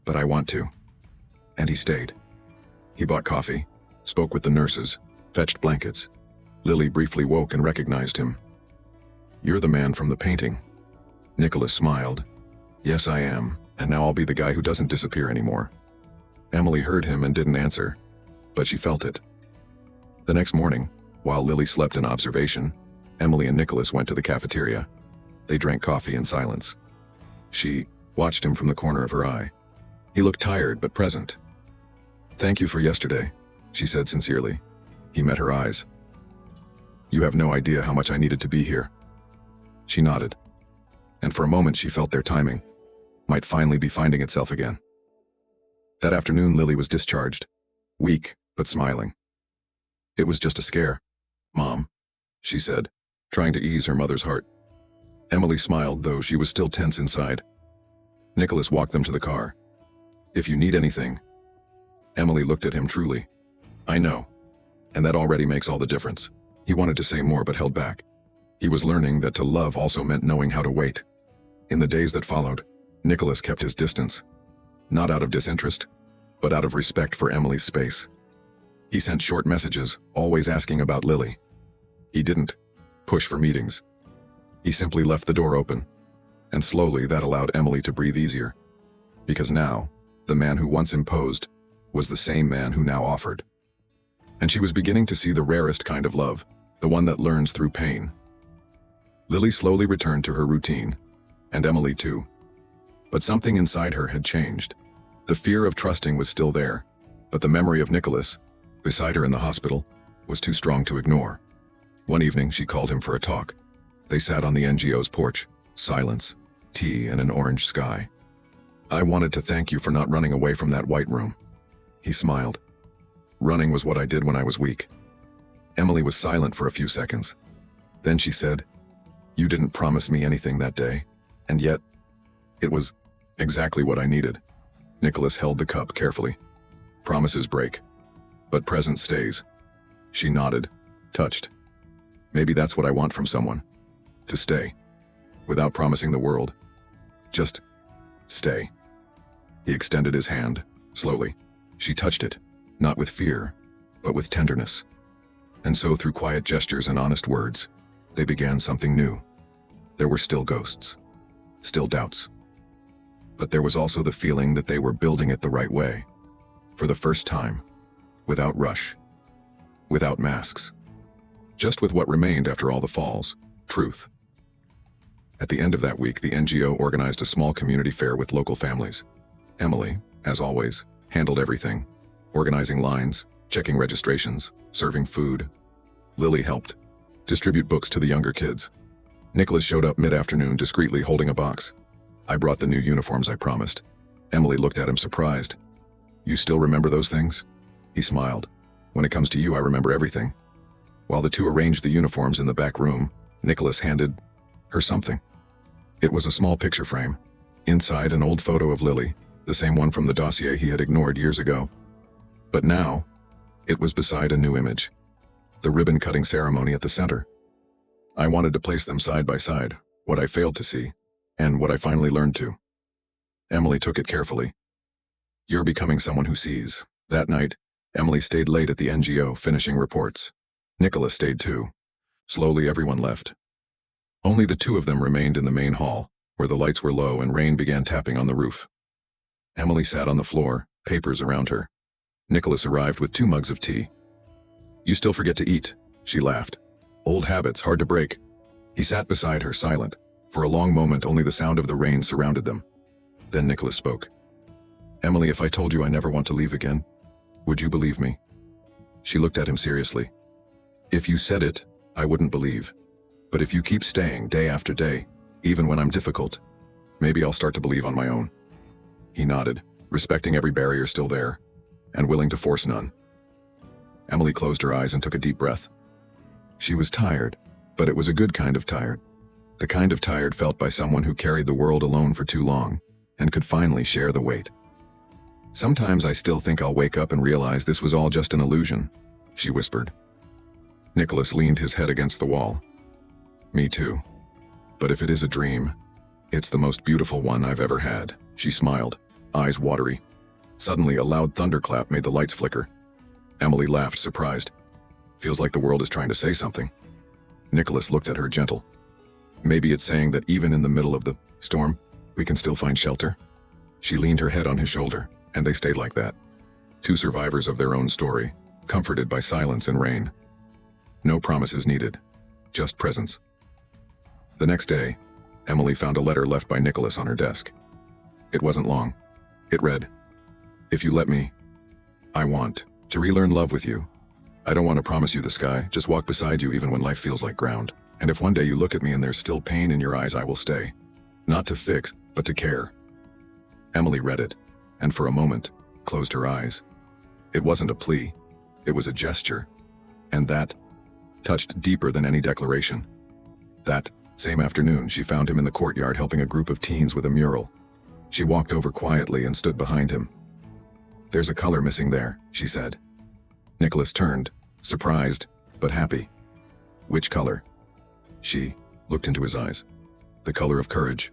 But I want to." And he stayed. He bought coffee, spoke with the nurses, fetched blankets. Lily briefly woke and recognized him. "You're the man from the painting." Nicholas smiled, Yes, I am, and now I'll be the guy who doesn't disappear anymore. Emily heard him and didn't answer, but she felt it. The next morning, while Lily slept in observation, Emily and Nicholas went to the cafeteria. They drank coffee in silence. She watched him from the corner of her eye. He looked tired but present. "Thank you for yesterday," she said sincerely. He met her eyes. "You have no idea how much I needed to be here." She nodded, and for a moment she felt their timing might finally be finding itself again. That afternoon Lily was discharged, weak but smiling. "It was just a scare, Mom," she said, trying to ease her mother's heart. Emily smiled, though she was still tense inside. Nicholas walked them to the car. "If you need anything." Emily looked at him truly. "I know. And that already makes all the difference." He wanted to say more but held back. He was learning that to love also meant knowing how to wait. In the days that followed, Nicholas kept his distance. Not out of disinterest, but out of respect for Emily's space. He sent short messages, always asking about Lily. He didn't push for meetings. He simply left the door open, and slowly that allowed Emily to breathe easier. Because now, the man who once imposed was the same man who now offered. And she was beginning to see the rarest kind of love, the one that learns through pain. Lily slowly returned to her routine, and Emily too. But something inside her had changed. The fear of trusting was still there, but the memory of Nicholas, beside her in the hospital, was too strong to ignore. One evening she called him for a talk. They sat on the NGO's porch, silence, tea, and an orange sky. "I wanted to thank you for not running away from that white room." He smiled. "Running was what I did when I was weak." Emily was silent for a few seconds. Then she said, "You didn't promise me anything that day, and yet, it was exactly what I needed." Nicholas held the cup carefully. "Promises break, but present stays." She nodded, touched. "Maybe that's what I want from someone. To stay, without promising the world. Just stay." He extended his hand, slowly. She touched it, not with fear, but with tenderness. And so through quiet gestures and honest words, they began something new. There were still ghosts, still doubts. But there was also the feeling that they were building it the right way. For the first time, without rush, without masks. Just with what remained after all the falls, truth. At the end of that week, the NGO organized a small community fair with local families. Emily, as always, handled everything, organizing lines, checking registrations, serving food. Lily helped distribute books to the younger kids. Nicholas showed up mid-afternoon discreetly holding a box. "I brought the new uniforms I promised." Emily looked at him surprised. "You still remember those things?" He smiled. "When it comes to you, I remember everything." While the two arranged the uniforms in the back room, Nicholas handed her something. It was a small picture frame. Inside, an old photo of Lily, the same one from the dossier he had ignored years ago. But now, it was beside a new image. The ribbon-cutting ceremony at the center. I wanted to place them side by side, what I failed to see, and what I finally learned to. Emily took it carefully. "You're becoming someone who sees." That night, Emily stayed late at the NGO, finishing reports. Nicholas stayed too. Slowly everyone left. Only the two of them remained in the main hall, where the lights were low and rain began tapping on the roof. Emily sat on the floor, papers around her. Nicholas arrived with 2 mugs of tea. "You still forget to eat," she laughed. "Old habits, hard to break." He sat beside her, silent. For a long moment, only the sound of the rain surrounded them. Then Nicholas spoke. "Emily, if I told you I never want to leave again, would you believe me?" She looked at him seriously. "If you said it, I wouldn't believe. But if you keep staying day after day, even when I'm difficult, maybe I'll start to believe on my own." He nodded, respecting every barrier still there, and willing to force none. Emily closed her eyes and took a deep breath. She was tired, but it was a good kind of tired. The kind of tired felt by someone who carried the world alone for too long, and could finally share the weight. "Sometimes I still think I'll wake up and realize this was all just an illusion," she whispered. Nicholas leaned his head against the wall. "Me too. But if it is a dream, it's the most beautiful one I've ever had." She smiled, eyes watery. Suddenly, a loud thunderclap made the lights flicker. Emily laughed, surprised. "Feels like the world is trying to say something." Nicholas looked at her, gentle. "Maybe it's saying that even in the middle of the storm, We can still find shelter? She leaned her head on his shoulder, and they stayed like that. Two survivors of their own story, comforted by silence and rain. No promises needed, just presence. The next day, Emily found a letter left by Nicholas on her desk. It wasn't long. It read, "If you let me, I want to relearn love with you. I don't want to promise you the sky, just walk beside you even when life feels like ground. And if one day you look at me and there's still pain in your eyes, I will stay. Not to fix, but to care." Emily read it, and for a moment, closed her eyes. It wasn't a plea, it was a gesture. And that touched deeper than any declaration. That same afternoon, she found him in the courtyard helping a group of teens with a mural. She walked over quietly and stood behind him. "There's a color missing there," she said. Nicholas turned, surprised, but happy. "Which color?" She looked into his eyes. "The color of courage."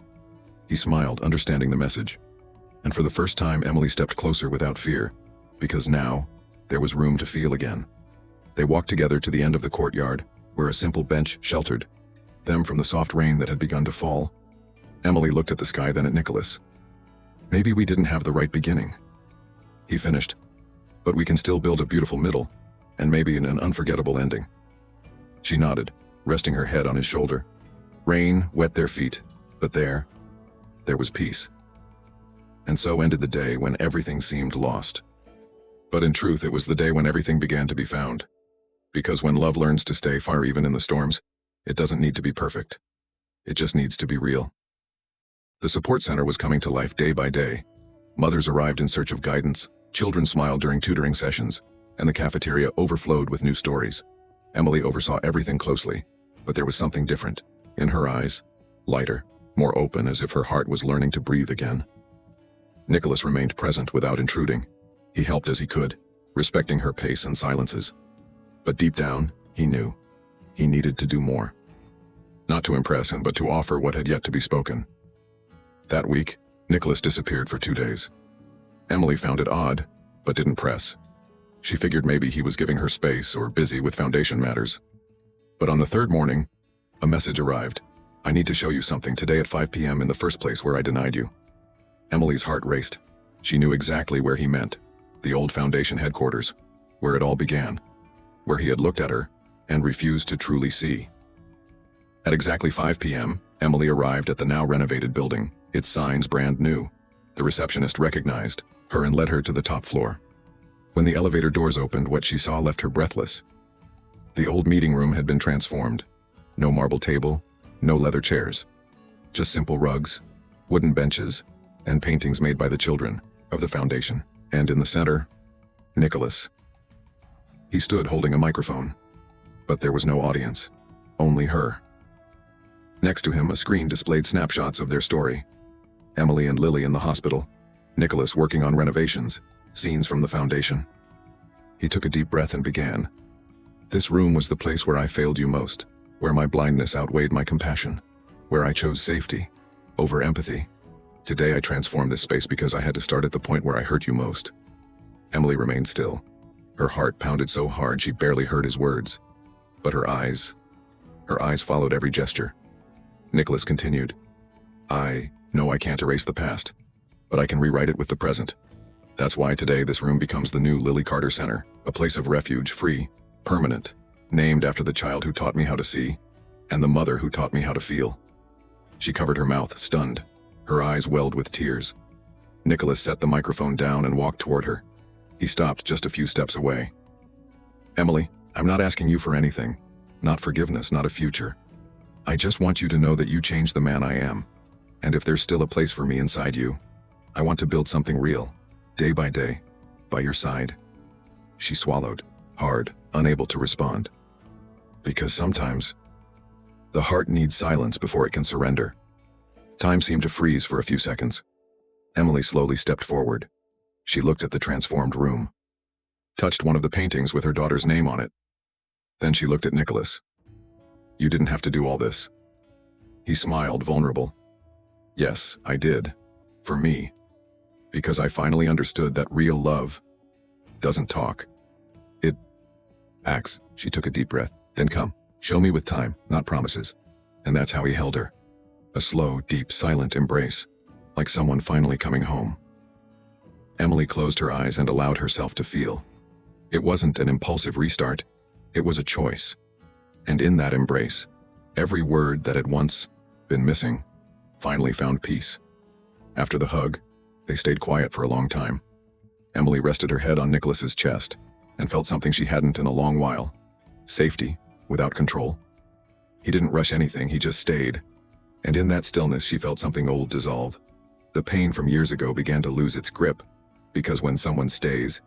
He smiled, understanding the message. And for the first time, Emily stepped closer without fear, because now there was room to feel again. They walked together to the end of the courtyard, where a simple bench sheltered them from the soft rain that had begun to fall. Emily looked at the sky, then at Nicholas. "Maybe we didn't have the right beginning," he finished, "but we can still build a beautiful middle, and maybe an unforgettable ending." She nodded, resting her head on his shoulder. Rain wet their feet, but there was peace. And so ended the day when everything seemed lost. But in truth, it was the day when everything began to be found. Because when love learns to stay far even in the storms, it doesn't need to be perfect. It just needs to be real. The support center was coming to life day by day. Mothers arrived in search of guidance, children smiled during tutoring sessions, and the cafeteria overflowed with new stories. Emily oversaw everything closely, but there was something different. In her eyes, lighter, more open, as if her heart was learning to breathe again. Nicholas remained present without intruding. He helped as he could, respecting her pace and silences. But deep down, he knew he needed to do more. Not to impress him, but to offer what had yet to be spoken. That week, Nicholas disappeared for 2 days. Emily found it odd, but didn't press. She figured maybe he was giving her space or busy with foundation matters. But on the third morning, a message arrived. "I need to show you something today at 5 p.m. in the first place where I denied you." Emily's heart raced. She knew exactly where he meant. The old foundation headquarters, where it all began, where he had looked at her and refused to truly see. At exactly 5 p.m., Emily arrived at the now renovated building, its signs brand new. The receptionist recognized her and led her to the top floor. When the elevator doors opened, what she saw left her breathless. The old meeting room had been transformed. No marble table, no leather chairs. Just simple rugs, wooden benches, and paintings made by the children of the foundation. And in the center, Nicholas. He stood holding a microphone. But there was no audience, only her. Next to him, a screen displayed snapshots of their story. Emily and Lily in the hospital, Nicholas working on renovations, scenes from the foundation. He took a deep breath and began. "This room was the place where I failed you most, where my blindness outweighed my compassion, where I chose safety over empathy. Today I transformed this space because I had to start at the point where I hurt you most." Emily remained still. Her heart pounded so hard she barely heard his words. But her eyes followed every gesture. Nicholas continued. "I know I can't erase the past, but I can rewrite it with the present. That's why today this room becomes the new Lily Carter Center, a place of refuge, free, permanent, named after the child who taught me how to see, and the mother who taught me how to feel." She covered her mouth, stunned. Her eyes welled with tears. Nicholas set the microphone down and walked toward her. He stopped just a few steps away. "Emily, I'm not asking you for anything. Not forgiveness, not a future. I just want you to know that you changed the man I am. And if there's still a place for me inside you, I want to build something real, day by day, by your side." She swallowed, hard, unable to respond. Because sometimes, the heart needs silence before it can surrender. Time seemed to freeze for a few seconds. Emily slowly stepped forward. She looked at the transformed room, touched one of the paintings with her daughter's name on it. Then she looked at Nicholas. "You didn't have to do all this." He smiled, vulnerable. "Yes, I did. For me. Because I finally understood that real love doesn't talk. It acts." She took a deep breath. "Then come, show me with time, not promises." And that's how he held her. A slow, deep, silent embrace. like someone finally coming home. Emily closed her eyes and allowed herself to feel. It wasn't an impulsive restart, it was a choice. And in that embrace, every word that had once been missing finally found peace. After the hug, they stayed quiet for a long time. Emily rested her head on Nicholas's chest and felt something she hadn't in a long while. Safety, without control. He didn't rush anything, he just stayed. And in that stillness she felt something old dissolve. The pain from years ago began to lose its grip, because when someone stays,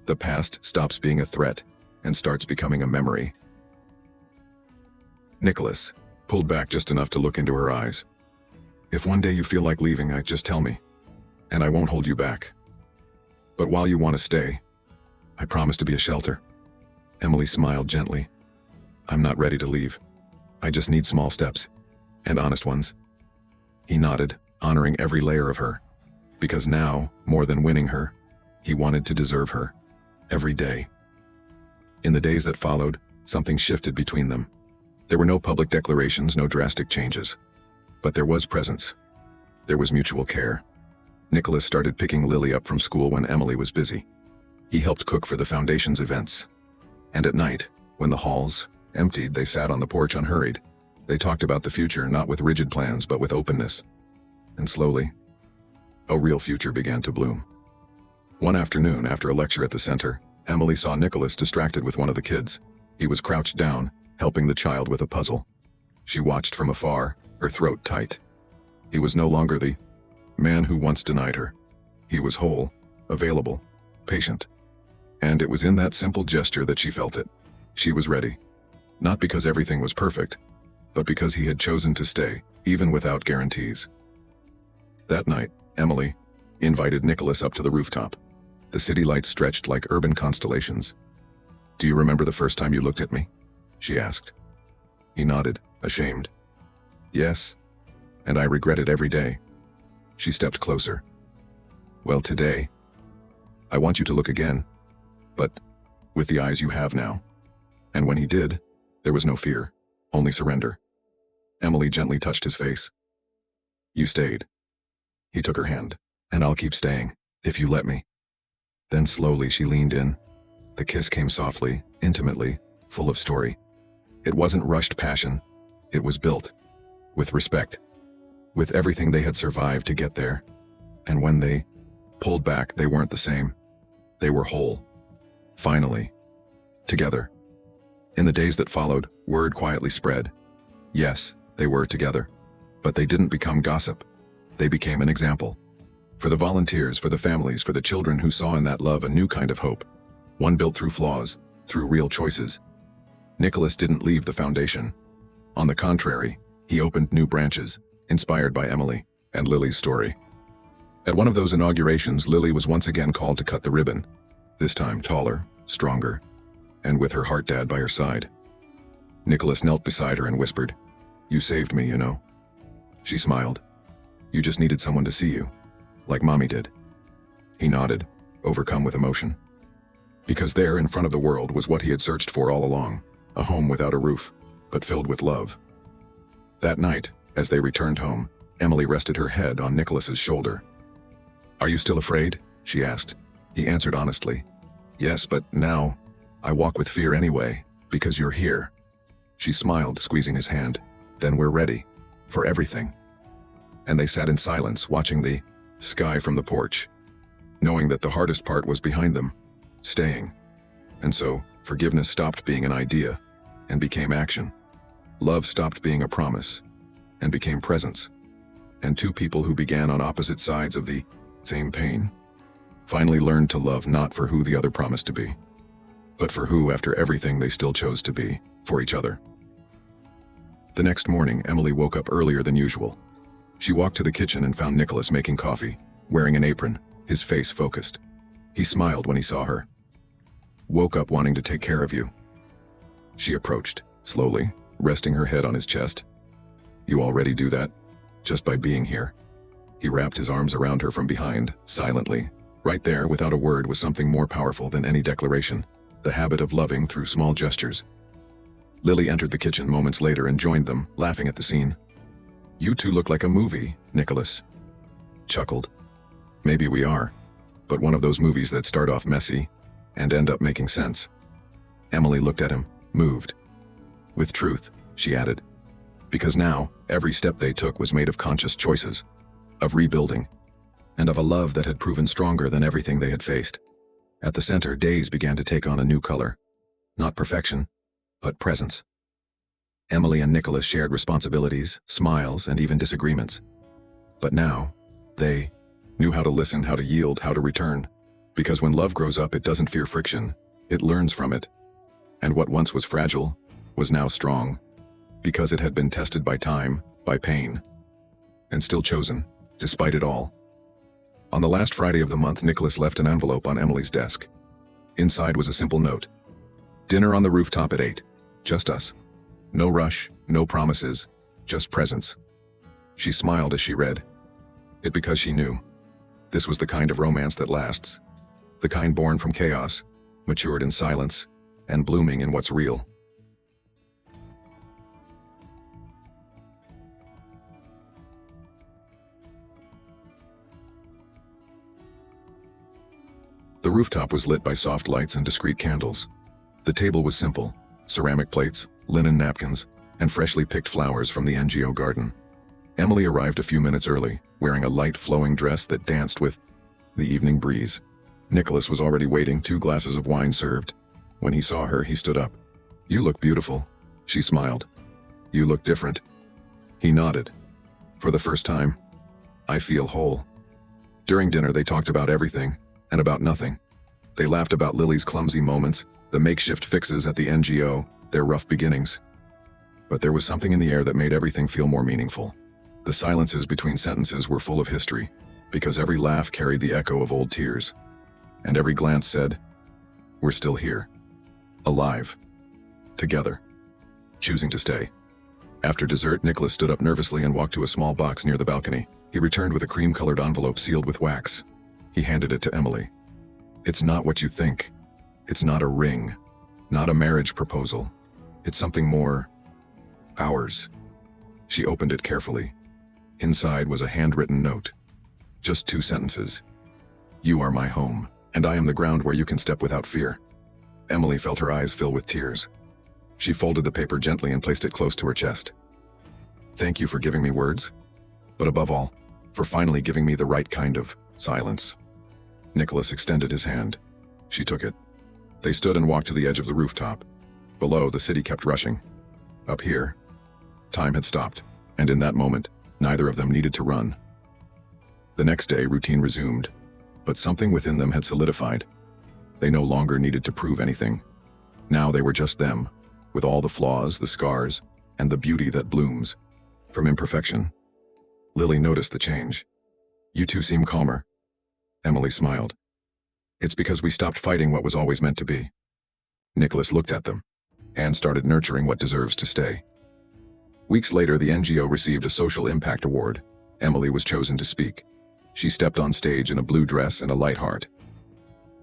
the past stops being a threat and starts becoming a memory. Nicholas pulled back just enough to look into her eyes. If one day you feel like leaving, just tell me, and I won't hold you back. But while you want to stay, I promise to be a shelter. Emily smiled gently. I'm not ready to leave. I just need small steps, and honest ones. He nodded, honoring every layer of her, because now, more than winning her, he wanted to deserve her, every day. In the days that followed, something shifted between them. There were no public declarations, no drastic changes. But there was presence. There was mutual care. Nicholas started picking Lily up from school when Emily was busy. He helped cook for the foundation's events. And at night, when the halls emptied, they sat on the porch unhurried. They talked about the future, not with rigid plans, but with openness. And slowly, a real future began to bloom. One afternoon, after a lecture at the center, Emily saw Nicholas distracted with one of the kids. He was crouched down, helping the child with a puzzle. She watched from afar, her throat tight. He was no longer the man who once denied her. He was whole, available, patient. And it was in that simple gesture that she felt it. She was ready. Not because everything was perfect, but because he had chosen to stay, even without guarantees. That night, Emily invited Nicholas up to the rooftop. The city lights stretched like urban constellations. Do you remember the first time you looked at me? She asked. He nodded, ashamed. Yes, and I regret it every day. She stepped closer. Well, today, I want you to look again, but with the eyes you have now. And when he did, there was no fear, only surrender. Emily gently touched his face. You stayed. He took her hand. And I'll keep staying, if you let me. Then slowly she leaned in. The kiss came softly, intimately, full of story. It wasn't rushed passion. It was built. With respect. With everything they had survived to get there. And when they pulled back, they weren't the same. They were whole. Finally. Together. In the days that followed, word quietly spread. Yes, they were together. But they didn't become gossip. They became an example. For the volunteers, for the families, for the children who saw in that love a new kind of hope. One built through flaws, through real choices. Nicholas didn't leave the foundation. On the contrary, he opened new branches, inspired by Emily and Lily's story. At one of those inaugurations, Lily was once again called to cut the ribbon. This time taller, stronger, and with her heart dad by her side. Nicholas knelt beside her and whispered, You saved me, you know. She smiled. You just needed someone to see you. Like Mommy did. He nodded, overcome with emotion. Because there in front of the world was what he had searched for all along, a home without a roof, but filled with love. That night, as they returned home, Emily rested her head on Nicholas's shoulder. Are you still afraid? She asked. He answered honestly. Yes, but now, I walk with fear anyway, because you're here. She smiled, squeezing his hand. Then we're ready. For everything. And they sat in silence, watching the sky from the porch, knowing that the hardest part was behind them, staying. And so, forgiveness stopped being an idea and became action. Love stopped being a promise and became presence. And two people who began on opposite sides of the same pain finally learned to love not for who the other promised to be, but for who, after everything, they still chose to be, for each other. The next morning, Emily woke up earlier than usual. She walked to the kitchen and found Nicholas making coffee, wearing an apron, his face focused. He smiled when he saw her. Woke up wanting to take care of you. She approached, slowly, resting her head on his chest. You already do that, just by being here. He wrapped his arms around her from behind, silently. Right there, without a word, was something more powerful than any declaration, the habit of loving through small gestures. Lily entered the kitchen moments later and joined them, laughing at the scene. You two look like a movie, Nicholas. chuckled. Maybe we are, but one of those movies that start off messy and end up making sense. Emily looked at him, moved. With truth, she added. Because now, every step they took was made of conscious choices, of rebuilding, and of a love that had proven stronger than everything they had faced. At the center, days began to take on a new color. Not perfection, but presence. Emily and Nicholas shared responsibilities, smiles, and even disagreements. But now, they knew how to listen, how to yield, how to return. Because when love grows up, it doesn't fear friction, it learns from it. And what once was fragile was now strong, because it had been tested by time, by pain, and still chosen, despite it all. On the last Friday of the month, Nicholas left an envelope on Emily's desk. Inside was a simple note. Dinner on the rooftop at 8. Just us. No rush, no promises, just presence. She smiled as she read it because she knew this was the kind of romance that lasts, the kind born from chaos, matured in silence, and blooming in what's real. The rooftop was lit by soft lights and discreet candles. The table was simple, ceramic plates, linen napkins, and freshly picked flowers from the NGO garden. Emily arrived a few minutes early, wearing a light flowing dress that danced with the evening breeze. Nicholas was already waiting, 2 glasses of wine served. When he saw her, he stood up. You look beautiful, she smiled. You look different. He nodded. For the first time, I feel whole. During dinner, they talked about everything and about nothing. They laughed about Lily's clumsy moments, the makeshift fixes at the NGO, their rough beginnings. But there was something in the air that made everything feel more meaningful. The silences between sentences were full of history, because every laugh carried the echo of old tears. And every glance said, we're still here. Alive. Together. Choosing to stay. After dessert, Nicholas stood up nervously and walked to a small box near the balcony. He returned with a cream-colored envelope sealed with wax. He handed it to Emily. It's not what you think. It's not a ring. Not a marriage proposal. It's something more ours. She opened it carefully. Inside was a handwritten note. Just 2 sentences. You are my home, and I am the ground where you can step without fear. Emily felt her eyes fill with tears. She folded the paper gently and placed it close to her chest. Thank you for giving me words, but above all, for finally giving me the right kind of silence. Nicholas extended his hand. She took it. They stood and walked to the edge of the rooftop. Below, the city kept rushing. Up here, time had stopped, and in that moment, neither of them needed to run. The next day, routine resumed, but something within them had solidified. They no longer needed to prove anything. Now they were just them, with all the flaws, the scars, and the beauty that blooms from imperfection. Lily noticed the change. You two seem calmer. Emily smiled. It's because we stopped fighting what was always meant to be. Nicholas looked at them and started nurturing what deserves to stay. Weeks later, the NGO received a Social Impact Award. Emily was chosen to speak. She stepped on stage in a blue dress and a light heart.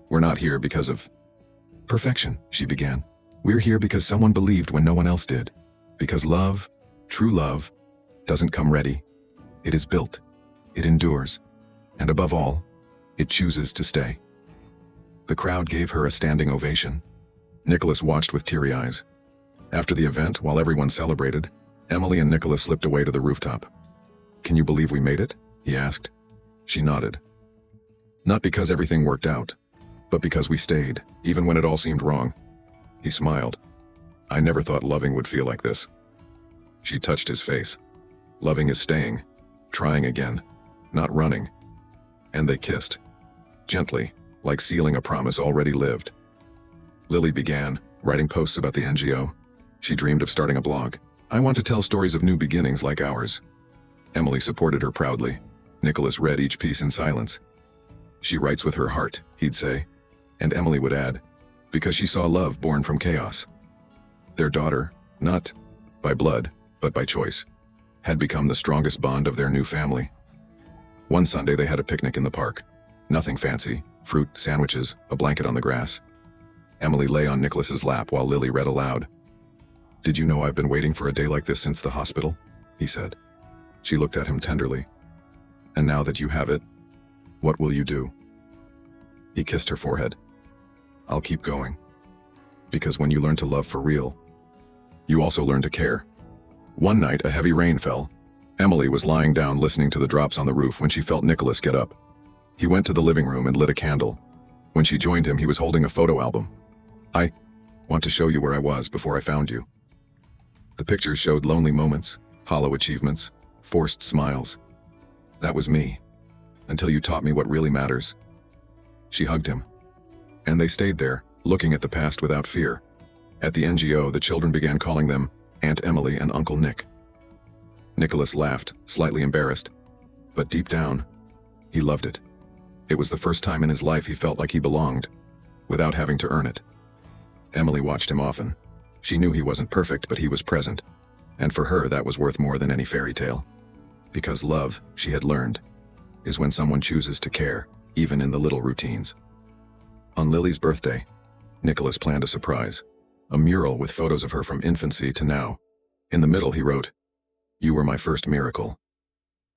We're not here because of perfection, she began. We're here because someone believed when no one else did. Because love, true love, doesn't come ready. It is built. It endures. And above all, it chooses to stay. The crowd gave her a standing ovation. Nicholas watched with teary eyes. After the event, while everyone celebrated, Emily and Nicholas slipped away to the rooftop. Can you believe we made it? He asked. She nodded. Not because everything worked out, but because we stayed, even when it all seemed wrong. He smiled. I never thought loving would feel like this. She touched his face. Loving is staying, trying again, not running. And they kissed. Gently, like sealing a promise already lived. Lily began, writing posts about the NGO. She dreamed of starting a blog. I want to tell stories of new beginnings like ours. Emily supported her proudly. Nicholas read each piece in silence. She writes with her heart, he'd say. And Emily would add, because she saw love born from chaos. Their daughter, not by blood, but by choice, had become the strongest bond of their new family. One Sunday they had a picnic in the park. Nothing fancy, fruit, sandwiches, a blanket on the grass. Emily lay on Nicholas's lap while Lily read aloud. Did you know I've been waiting for a day like this since the hospital? He said. She looked at him tenderly. And now that you have it, what will you do? He kissed her forehead. I'll keep going. Because when you learn to love for real, you also learn to care. One night, a heavy rain fell. Emily was lying down listening to the drops on the roof when she felt Nicholas get up. He went to the living room and lit a candle. When she joined him, he was holding a photo album. I want to show you where I was before I found you. The pictures showed lonely moments, hollow achievements, forced smiles. That was me, until you taught me what really matters. She hugged him. And they stayed there, looking at the past without fear. At the NGO, the children began calling them Aunt Emily and Uncle Nick. Nicholas laughed, slightly embarrassed. But deep down, he loved it. It was the first time in his life he felt like he belonged, without having to earn it. Emily watched him often. She knew he wasn't perfect, but he was present. And for her, that was worth more than any fairy tale. Because love, she had learned, is when someone chooses to care, even in the little routines. On Lily's birthday, Nicholas planned a surprise. A mural with photos of her from infancy to now. In the middle, he wrote, "You were my first miracle."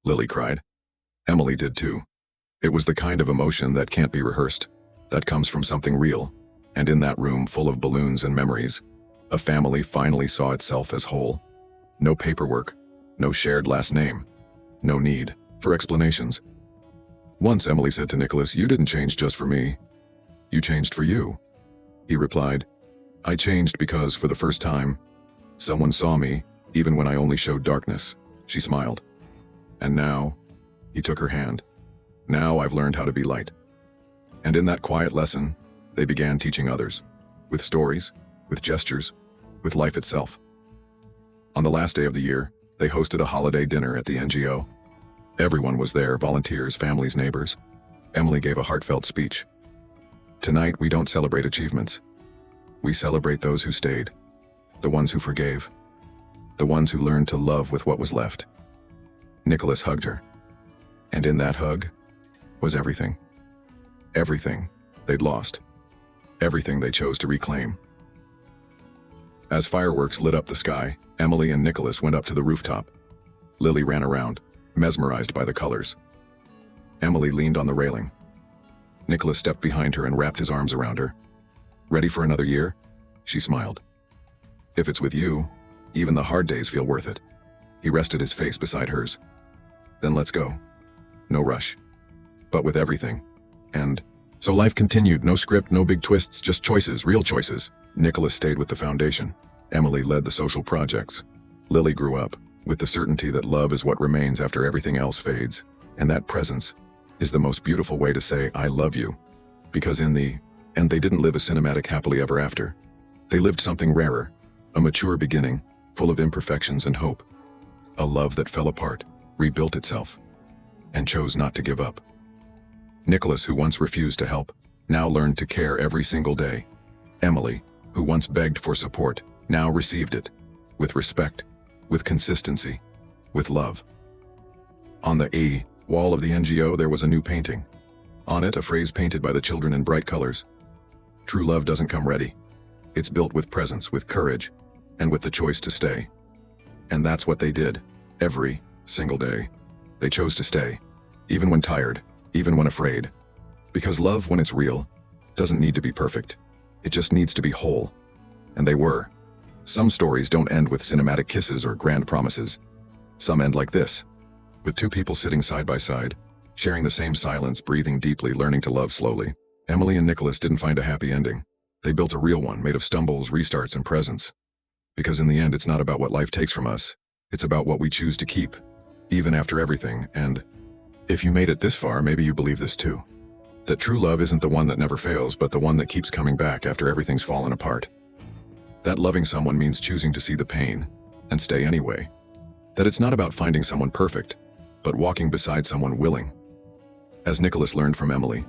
Lily cried. Emily did too. It was the kind of emotion that can't be rehearsed, that comes from something real. And in that room full of balloons and memories, a family finally saw itself as whole. No paperwork, no shared last name, no need for explanations. Once Emily said to Nicholas, "You didn't change just for me. You changed for you." He replied, "I changed because, for the first time, someone saw me, even when I only showed darkness." She smiled. "And now," he took her hand, "now I've learned how to be light." And in that quiet lesson, they began teaching others, with stories, with gestures, with life itself. On the last day of the year, they hosted a holiday dinner at the NGO. Everyone was there, volunteers, families, neighbors. Emily gave a heartfelt speech. "Tonight, we don't celebrate achievements. We celebrate those who stayed, the ones who forgave, the ones who learned to love with what was left." Nicholas hugged her. And in that hug was everything. Everything they'd lost. Everything they chose to reclaim. As fireworks lit up the sky, Emily and Nicholas went up to the rooftop. Lily ran around, mesmerized by the colors. Emily leaned on the railing. Nicholas stepped behind her and wrapped his arms around her. "Ready for another year?" She smiled. "If it's with you, even the hard days feel worth it." He rested his face beside hers. "Then let's go. No rush. But with everything." And so life continued, no script, no big twists, just choices, real choices. Nicholas stayed with the foundation. Emily led the social projects. Lily grew up, with the certainty that love is what remains after everything else fades. And that presence is the most beautiful way to say, "I love you." Because in the end, they didn't live a cinematic happily ever after. They lived something rarer, a mature beginning, full of imperfections and hope. A love that fell apart, rebuilt itself, and chose not to give up. Nicholas, who once refused to help, now learned to care every single day. Emily, who once begged for support, now received it, with respect, with consistency, with love. On the wall of the NGO, there was a new painting. On it, a phrase painted by the children in bright colors. "True love doesn't come ready. It's built with presence, with courage, and with the choice to stay." And that's what they did, every single day. They chose to stay, even when tired, even when afraid. Because love, when it's real, doesn't need to be perfect. It just needs to be whole. And they were. Some stories don't end with cinematic kisses or grand promises. Some end like this, with two people sitting side by side, sharing the same silence, breathing deeply, learning to love slowly. Emily and Nicholas didn't find a happy ending. They built a real one, made of stumbles, restarts, and presence. Because in the end, it's not about what life takes from us. It's about what we choose to keep, even after everything. And if you made it this far, maybe you believe this too. That true love isn't the one that never fails, but the one that keeps coming back after everything's fallen apart. That loving someone means choosing to see the pain and stay anyway. That it's not about finding someone perfect, but walking beside someone willing. As Nicholas learned from Emily,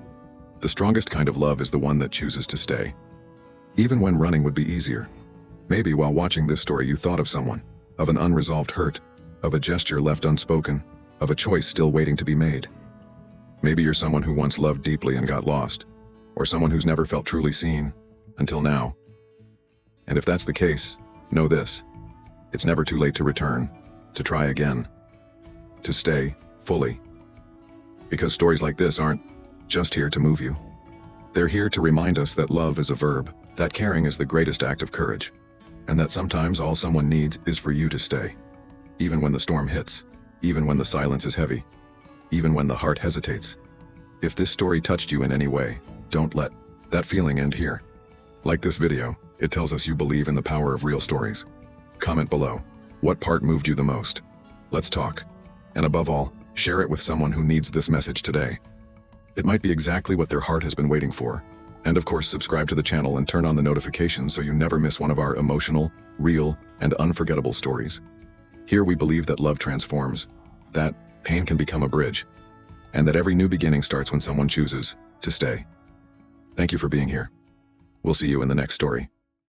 the strongest kind of love is the one that chooses to stay. Even when running would be easier. Maybe while watching this story you thought of someone, of an unresolved hurt, of a gesture left unspoken, of a choice still waiting to be made. Maybe you're someone who once loved deeply and got lost, or someone who's never felt truly seen, until now. And if that's the case, know this: it's never too late to return, to try again, to stay fully. Because stories like this aren't just here to move you. They're here to remind us that love is a verb, that caring is the greatest act of courage, and that sometimes all someone needs is for you to stay. Even when the storm hits, even when the silence is heavy, even when the heart hesitates. If this story touched you in any way, don't let that feeling end here. Like this video, it tells us you believe in the power of real stories. Comment below. What part moved you the most? Let's talk. And above all, share it with someone who needs this message today. It might be exactly what their heart has been waiting for. And of course, subscribe to the channel and turn on the notifications so you never miss one of our emotional, real, and unforgettable stories. Here we believe that love transforms, that pain can become a bridge, and that every new beginning starts when someone chooses to stay. Thank you for being here. We'll see you in the next story.